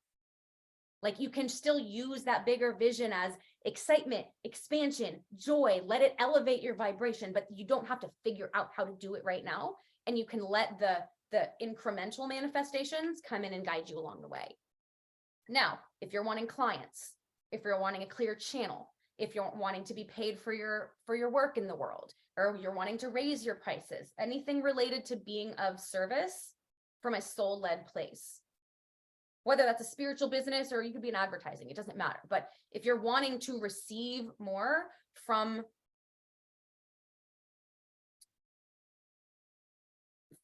Like, you can still use that bigger vision as excitement, expansion, joy. Let it elevate your vibration, but you don't have to figure out how to do it right now. And you can let the incremental manifestations come in and guide you along the way. Now, if you're wanting clients, if you're wanting a clear channel, if you're wanting to be paid for your work in the world, or you're wanting to raise your prices, anything related to being of service from a soul-led place, whether that's a spiritual business or you could be in advertising, it doesn't matter. But if you're wanting to receive more from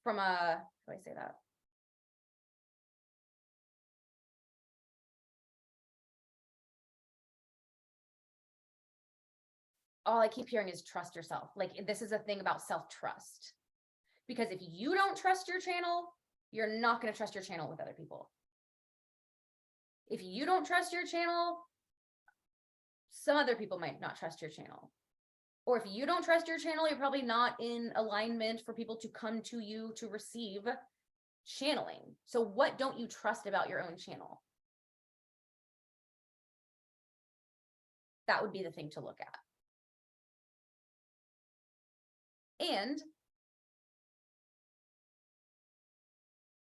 a, how do I say that? All I keep hearing is trust yourself. Like, this is a thing about self-trust. Because if you don't trust your channel, you're not going to trust your channel with other people. If you don't trust your channel, some other people might not trust your channel. Or if you don't trust your channel, you're probably not in alignment for people to come to you to receive channeling. So what don't you trust about your own channel? That would be the thing to look at. And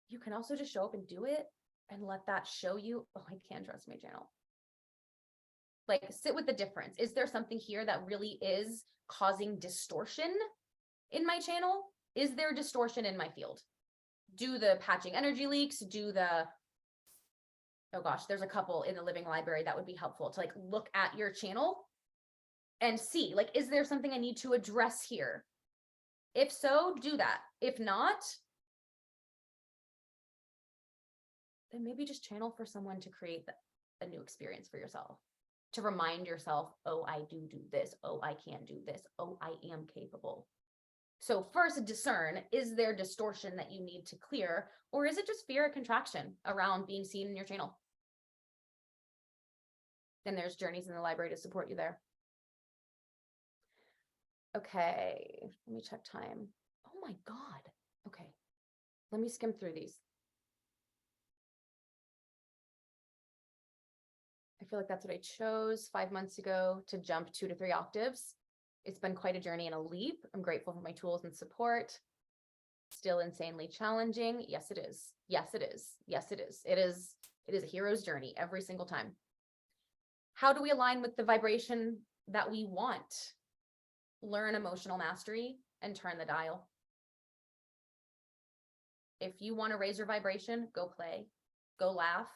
you can also just show up and do it and let that show you, oh, I can trust my channel. Like, sit with the difference. Is there something here that really is causing distortion in my channel? Is there distortion in my field? Do the patching energy leaks, oh gosh, there's a couple in the living library that would be helpful to, like, look at your channel and see, like, is there something I need to address here? If so, do that. If not, then maybe just channel for someone to create a new experience for yourself, to remind yourself, oh, I do this. Oh, I can do this. Oh, I am capable. So first, discern, is there distortion that you need to clear, or is it just fear of contraction around being seen in your channel? And there's journeys in the library to support you there. Okay, let me check time. Oh my God. Okay, let me skim through these. I feel like that's what I chose 5 months ago, to jump 2 to 3 octaves. It's been quite a journey and a leap. I'm grateful for my tools and support. Still insanely challenging. Yes, it is. Yes, it is. Yes, it is. It is a hero's journey every single time. How do we align with the vibration that we want? Learn emotional mastery and turn the dial. If you want to raise your vibration, go play, go laugh,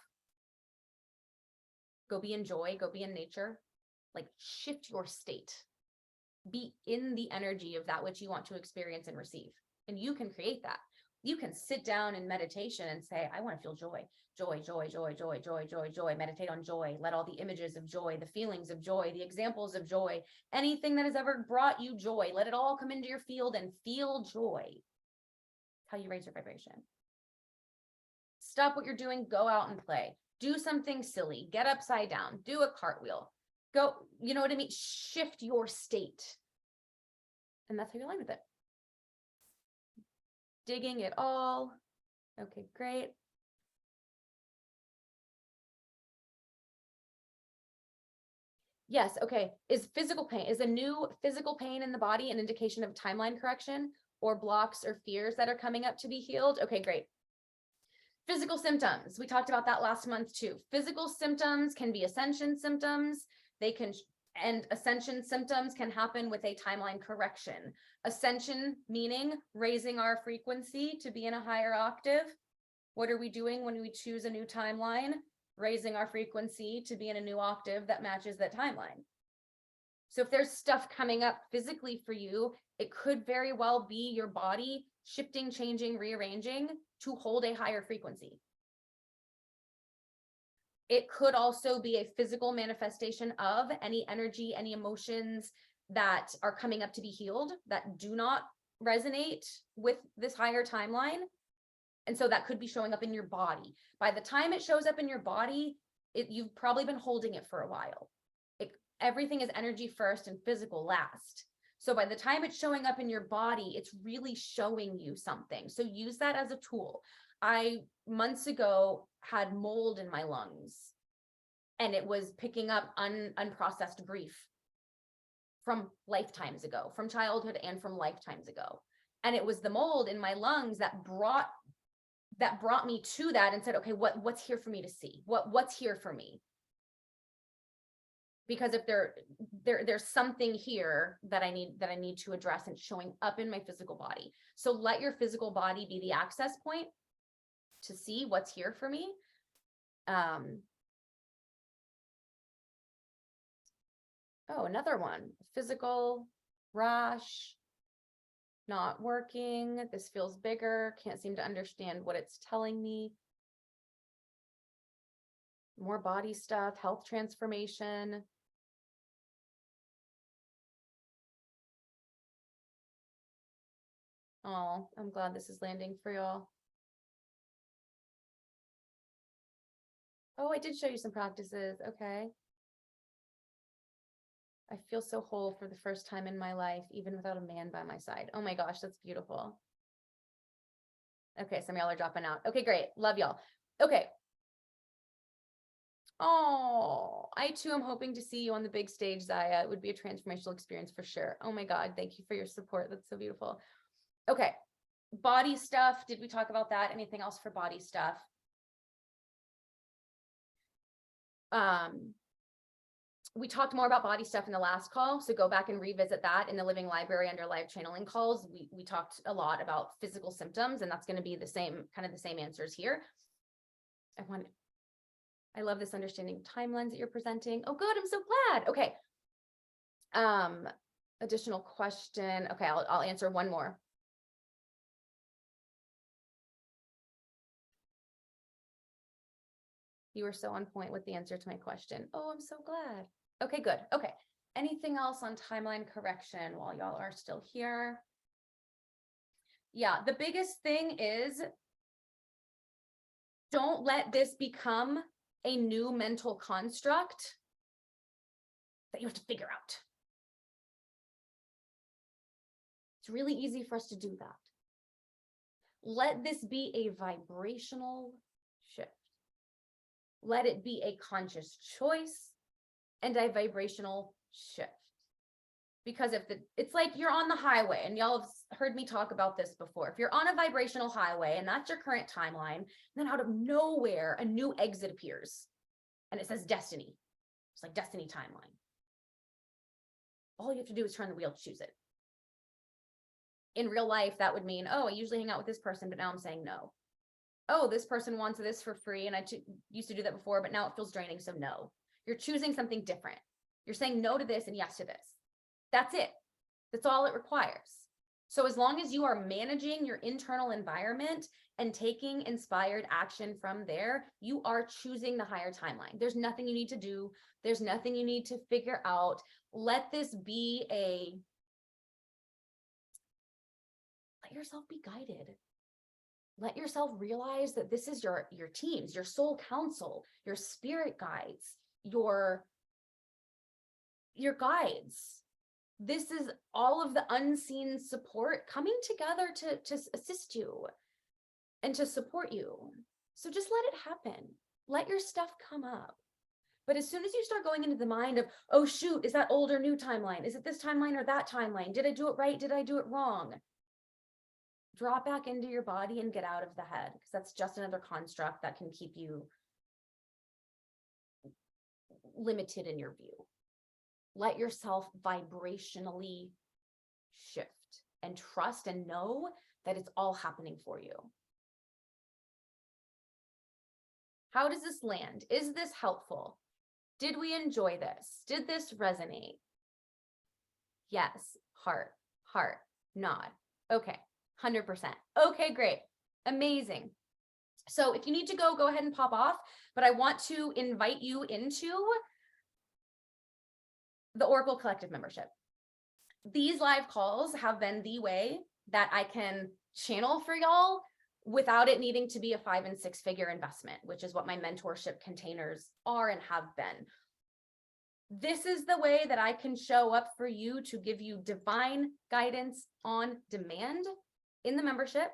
go be in joy, go be in nature. Like, shift your state. Be in the energy of that which you want to experience and receive. And you can create that. You can sit down in meditation and say, I want to feel joy, joy, joy, joy, joy, joy, joy, joy. Meditate on joy. Let all the images of joy, the feelings of joy, the examples of joy, anything that has ever brought you joy, let it all come into your field and feel joy. How you raise your vibration. Stop what you're doing, go out and play. Do something silly, get upside down, do a cartwheel, go, you know what I mean? Shift your state. And that's how you align with it. Digging it all. Okay, great. Yes, okay. Is a new physical pain in the body an indication of timeline correction or blocks or fears that are coming up to be healed? Okay, great. Physical symptoms. We talked about that last month too. Physical symptoms can be ascension symptoms. And ascension symptoms can happen with a timeline correction. Ascension meaning raising our frequency to be in a higher octave. What are we doing when we choose a new timeline? Raising our frequency to be in a new octave that matches that timeline. So if there's stuff coming up physically for you, it could very well be your body shifting, changing, rearranging to hold a higher frequency. It could also be a physical manifestation of any energy, any emotions that are coming up to be healed that do not resonate with this higher timeline. And so that could be showing up in your body. By the time it shows up in your body, you've probably been holding it for a while. Everything is energy first and physical last. So by the time it's showing up in your body, it's really showing you something. So use that as a tool. I months ago had mold in my lungs, and it was picking up unprocessed grief from lifetimes ago, from childhood and from lifetimes ago. And it was the mold in my lungs that brought me to that and said, okay, what's here for me to see? What's here for me? Because if there's something here that I need to address, and showing up in my physical body. So let your physical body be the access point to see what's here for me. Oh, another one, physical rash, not working. This feels bigger. Can't seem to understand what it's telling me. More body stuff, health transformation. Oh, I'm glad this is landing for y'all. Oh, I did show you some practices. Okay. I feel so whole for the first time in my life, even without a man by my side. Oh my gosh, that's beautiful. Okay, some of y'all are dropping out. Okay, great. Love y'all. Okay. Oh, I too am hoping to see you on the big stage, Zaia. It would be a transformational experience for sure. Oh my God, thank you for your support. That's so beautiful. Okay, body stuff. Did we talk about that? Anything else for body stuff? We talked more about body stuff in the last call, so go back and revisit that in the living library under live channeling calls. We talked a lot about physical symptoms, and that's going to be the same, kind of the same answers here. I love this understanding of timelines that you're presenting. Oh, good. I'm so glad. Okay. Additional question. Okay, I'll answer one more. You were so on point with the answer to my question. Oh, I'm so glad. Okay, good. Okay. Anything else on timeline correction while y'all are still here? Yeah, the biggest thing is don't let this become a new mental construct that you have to figure out. It's really easy for us to do that. Let this be a vibrational shift. Let it be a conscious choice and a vibrational shift. Because it's like you're on the highway, and y'all have heard me talk about this before. If you're on a vibrational highway and that's your current timeline, then out of nowhere, a new exit appears and it says destiny. It's like destiny timeline. All you have to do is turn the wheel to choose it. In real life, that would mean, oh, I usually hang out with this person, but now I'm saying no. Oh, this person wants this for free, and I used to do that before, but now it feels draining, so no. You're choosing something different. You're saying no to this and yes to this. That's it. That's all it requires. So as long as you are managing your internal environment and taking inspired action from there, you are choosing the higher timeline. There's nothing you need to do. There's nothing you need to figure out. Let this be let yourself be guided. Let yourself realize that this is your teams, your soul council, your spirit guides, your guides. This is all of the unseen support coming together to assist you and to support you. So just let it happen. Let your stuff come up. But as soon as you start going into the mind of, oh shoot, is that old or new timeline? Is it this timeline or that timeline? Did I do it right? Did I do it wrong? Drop back into your body and get out of the head, because that's just another construct that can keep you limited in your view. Let yourself vibrationally shift and trust and know that it's all happening for you. How does this land? Is this helpful? Did we enjoy this? Did this resonate? Yes, heart, nod. Okay, 100%. Okay, great. Amazing. So if you need to go ahead and pop off, but I want to invite you into the Oracle Collective membership. these live calls have been the way that I can channel for y'all without it needing to be a 5- and 6-figure investment, which is what my mentorship containers are and have been. This is the way that I can show up for you to give you divine guidance on demand in the membership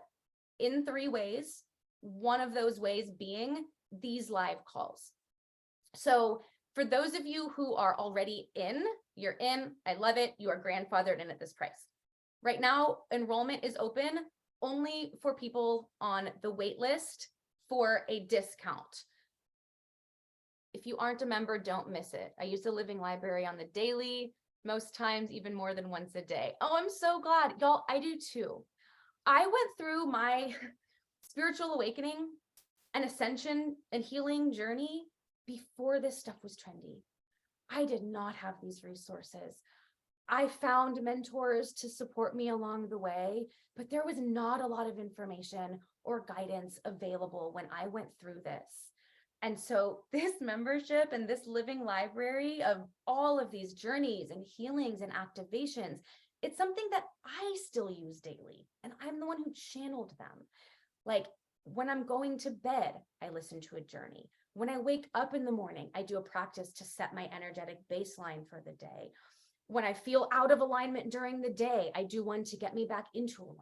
in 3 ways. One of those ways being these live calls. So for those of you who are already in, you're in, I love it, you are grandfathered in at this price. Right now, enrollment is open only for people on the wait list for a discount. If you aren't a member, don't miss it. I use the Living Library on the daily, most times even more than once a day. Oh, I'm so glad. Y'all, I do too. I went through my spiritual awakening and ascension and healing journey before this stuff was trendy. I did not have these resources. I found mentors to support me along the way, but there was not a lot of information or guidance available when I went through this. And so this membership and this living library of all of these journeys and healings and activations, it's something that I still use daily. And I'm the one who channeled them. Like when I'm going to bed, I listen to a journey. When I wake up in the morning, I do a practice to set my energetic baseline for the day. When I feel out of alignment during the day, I do one to get me back into alignment.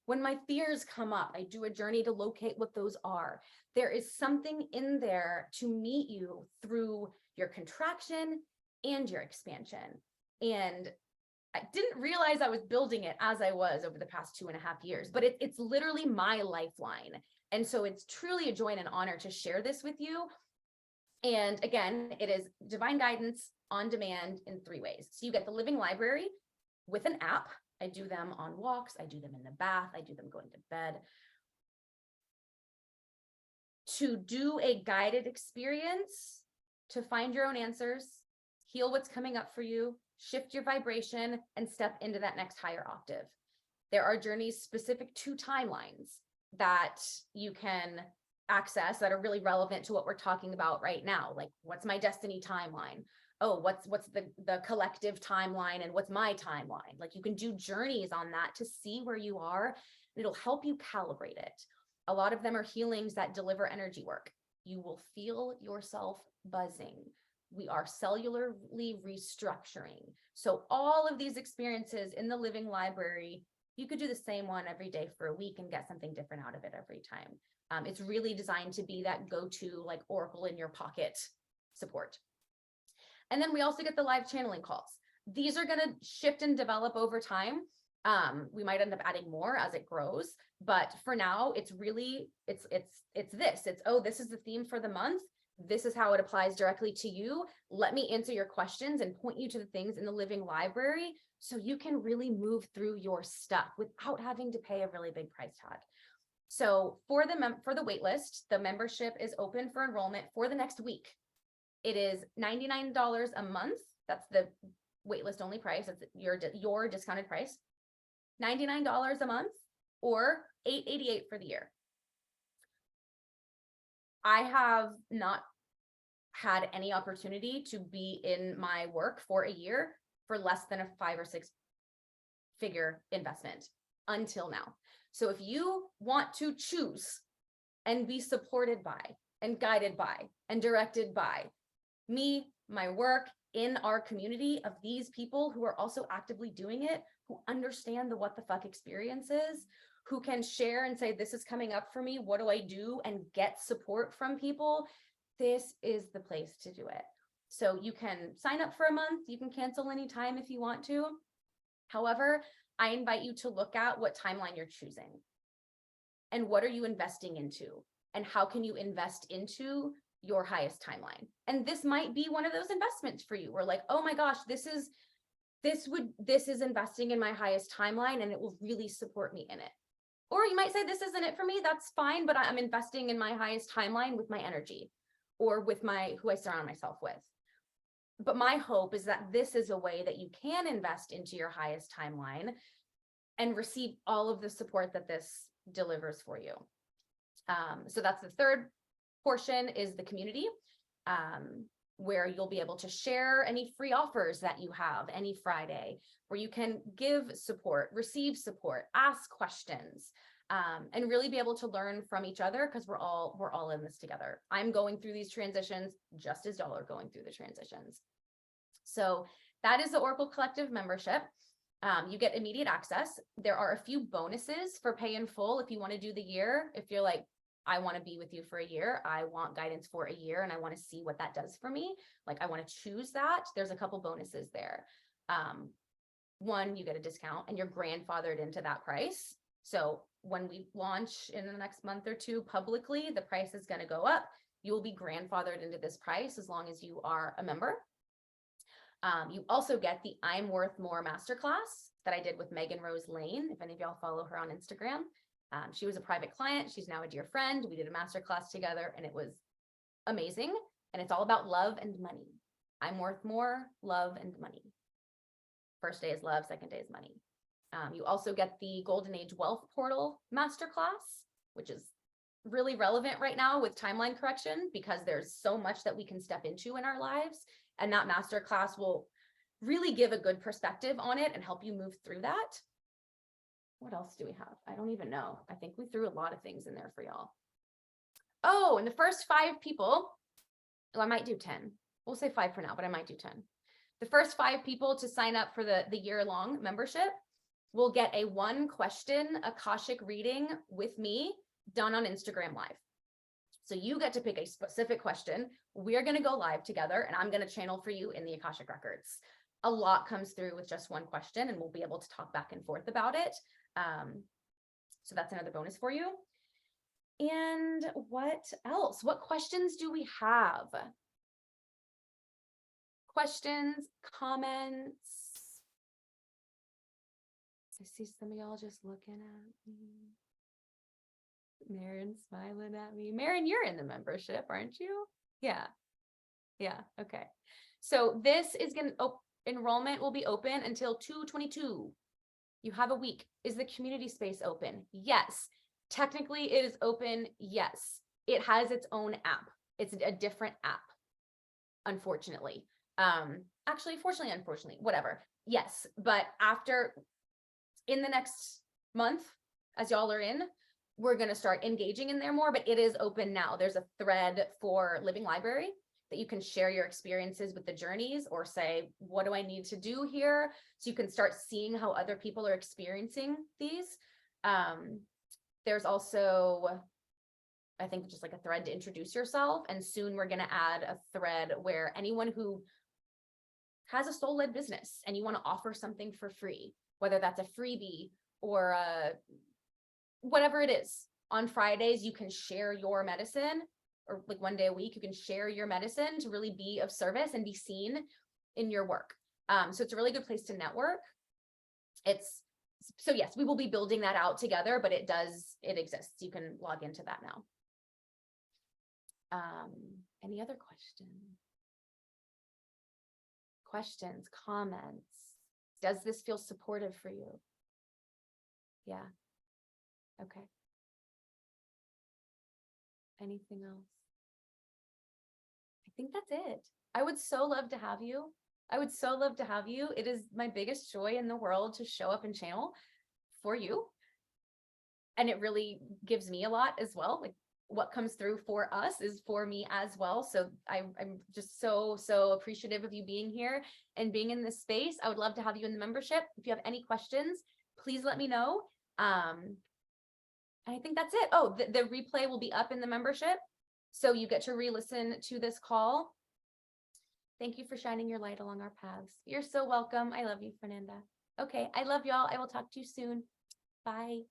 When my fears come up, I do a journey to locate what those are. There is something in there to meet you through your contraction and your expansion. And I didn't realize I was building it as I was over the past 2.5 years, but it's literally my lifeline. And so it's truly a joy and an honor to share this with you. And again, it is divine guidance on demand in 3 ways. So you get the living library with an app. I do them on walks. I do them in the bath. I do them going to bed. To do a guided experience, to find your own answers, heal what's coming up for you, shift your vibration, and step into that next higher octave. There are journeys specific to timelines that you can access that are really relevant to what we're talking about right now. Like, what's my destiny timeline? Oh, what's the collective timeline, and what's my timeline? Like, you can do journeys on that to see where you are, and it'll help you calibrate it. A lot of them are healings that deliver energy work. You will feel yourself buzzing. We are cellularly restructuring. So all of these experiences in the living library, you could do the same one every day for a week and get something different out of it every time. It's really designed to be that go-to, like, Oracle in your pocket support. And then we also get the live channeling calls. These are going to shift and develop over time. We might end up adding more as it grows, but for now, it's really, it's this, oh, this is the theme for the month. This is how it applies directly to you. Let me answer your questions and point you to the things in the living library so you can really move through your stuff without having to pay a really big price tag. So for the wait list, the membership is open for enrollment for the next week. It is $99 a month. That's the waitlist only price. That's your discounted price. $99 a month or $888 for the year. I have not had any opportunity to be in my work for a year for less than a 5 or 6 figure investment until now. So if you want to choose and be supported by and guided by and directed by me, my work, in our community of these people who are also actively doing it, who understand the what the fuck experiences, who can share and say, this is coming up for me, what do I do, and get support from people, this is the place to do it. So you can sign up for a month, you can cancel anytime if you want to. However, I invite you to look at what timeline you're choosing and what are you investing into, and how can you invest into your highest timeline. And this might be one of those investments for you. We're like, oh my gosh, this is investing in my highest timeline and it will really support me in it. Or you might say, this isn't it for me, that's fine, but I'm investing in my highest timeline with my energy or with who I surround myself with. But my hope is that this is a way that you can invest into your highest timeline and receive all of the support that this delivers for you. So that's the third portion, is the community. where you'll be able to share any free offers that you have any Friday, where you can give support, receive support, ask questions, and really be able to learn from each other, because we're all in this together. I'm going through these transitions just as y'all are going through the transitions. So that is the Oracle Collective membership. You get immediate access. There are a few bonuses for pay in full if you want to do the year. If you're like, I want to be with you for a year, I want guidance for a year, and I want to see what that does for me. Like, I want to choose that. There's a couple bonuses there. One, you get a discount and you're grandfathered into that price. So when we launch in the next month or two publicly, the price is going to go up. You will be grandfathered into this price as long as you are a member. You also get the I'm Worth More masterclass that I did with Megan Rose Lane. If any of y'all follow her on Instagram, she was a private client. She's now a dear friend. We did a masterclass together and it was amazing. And it's all about love and money. I'm worth more, love and money. First day is love, second day is money. You also get the Golden Age Wealth Portal masterclass, which is really relevant right now with timeline correction, because there's so much that we can step into in our lives. And that masterclass will really give a good perspective on it and help you move through that. What else do we have? I don't even know. I think we threw a lot of things in there for y'all. Oh, and the first 5 people, well, I might do 10. We'll say 5 for now, but I might do 10. The first 5 people to sign up for the year-long membership will get a 1-question Akashic reading with me done on Instagram Live. So you get to pick a specific question. We're going to go live together and I'm going to channel for you in the Akashic Records. A lot comes through with just 1 question and we'll be able to talk back and forth about it. So that's another bonus for you. And what else? What questions do we have? Questions, comments? I see some of y'all just looking at me. Marin smiling at me. Marin, you're in the membership, aren't you? Yeah. Yeah. Okay. So this is going to, enrollment will be open until 2/22. You have a week. Is the community space open? Yes. Technically it is open. Yes. It has its own app. It's a different app. Unfortunately. Actually, fortunately, unfortunately, whatever. Yes. But in the next month, as y'all are in, we're going to start engaging in there more, but it is open now. There's a thread for Living Library that you can share your experiences with the journeys or say, what do I need to do here? So you can start seeing how other people are experiencing these. There's also, I think, just like a thread to introduce yourself. And soon we're going to add a thread where anyone who has a soul-led business and you want to offer something for free, whether that's a freebie or whatever it is, on Fridays, you can share your medicine, or like 1 day a week, you can share your medicine to really be of service and be seen in your work. So it's a really good place to network. So yes, we will be building that out together, but it exists. You can log into that now. Any other questions, comments? Does this feel supportive for you? Yeah. Okay. Anything else? I think that's it. I would so love to have you. It is my biggest joy in the world to show up and channel for you. And it really gives me a lot as well. Like, what comes through for us is for me as well. So I'm just so appreciative of you being here and being in this space. I would love to have you in the membership. If you have any questions, please let me know. I think that's it. Oh, the replay will be up in the membership, so you get to re-listen to this call. Thank you for shining your light along our paths. You're so welcome. I love you, Fernanda. Okay, I love y'all. I will talk to you soon. Bye.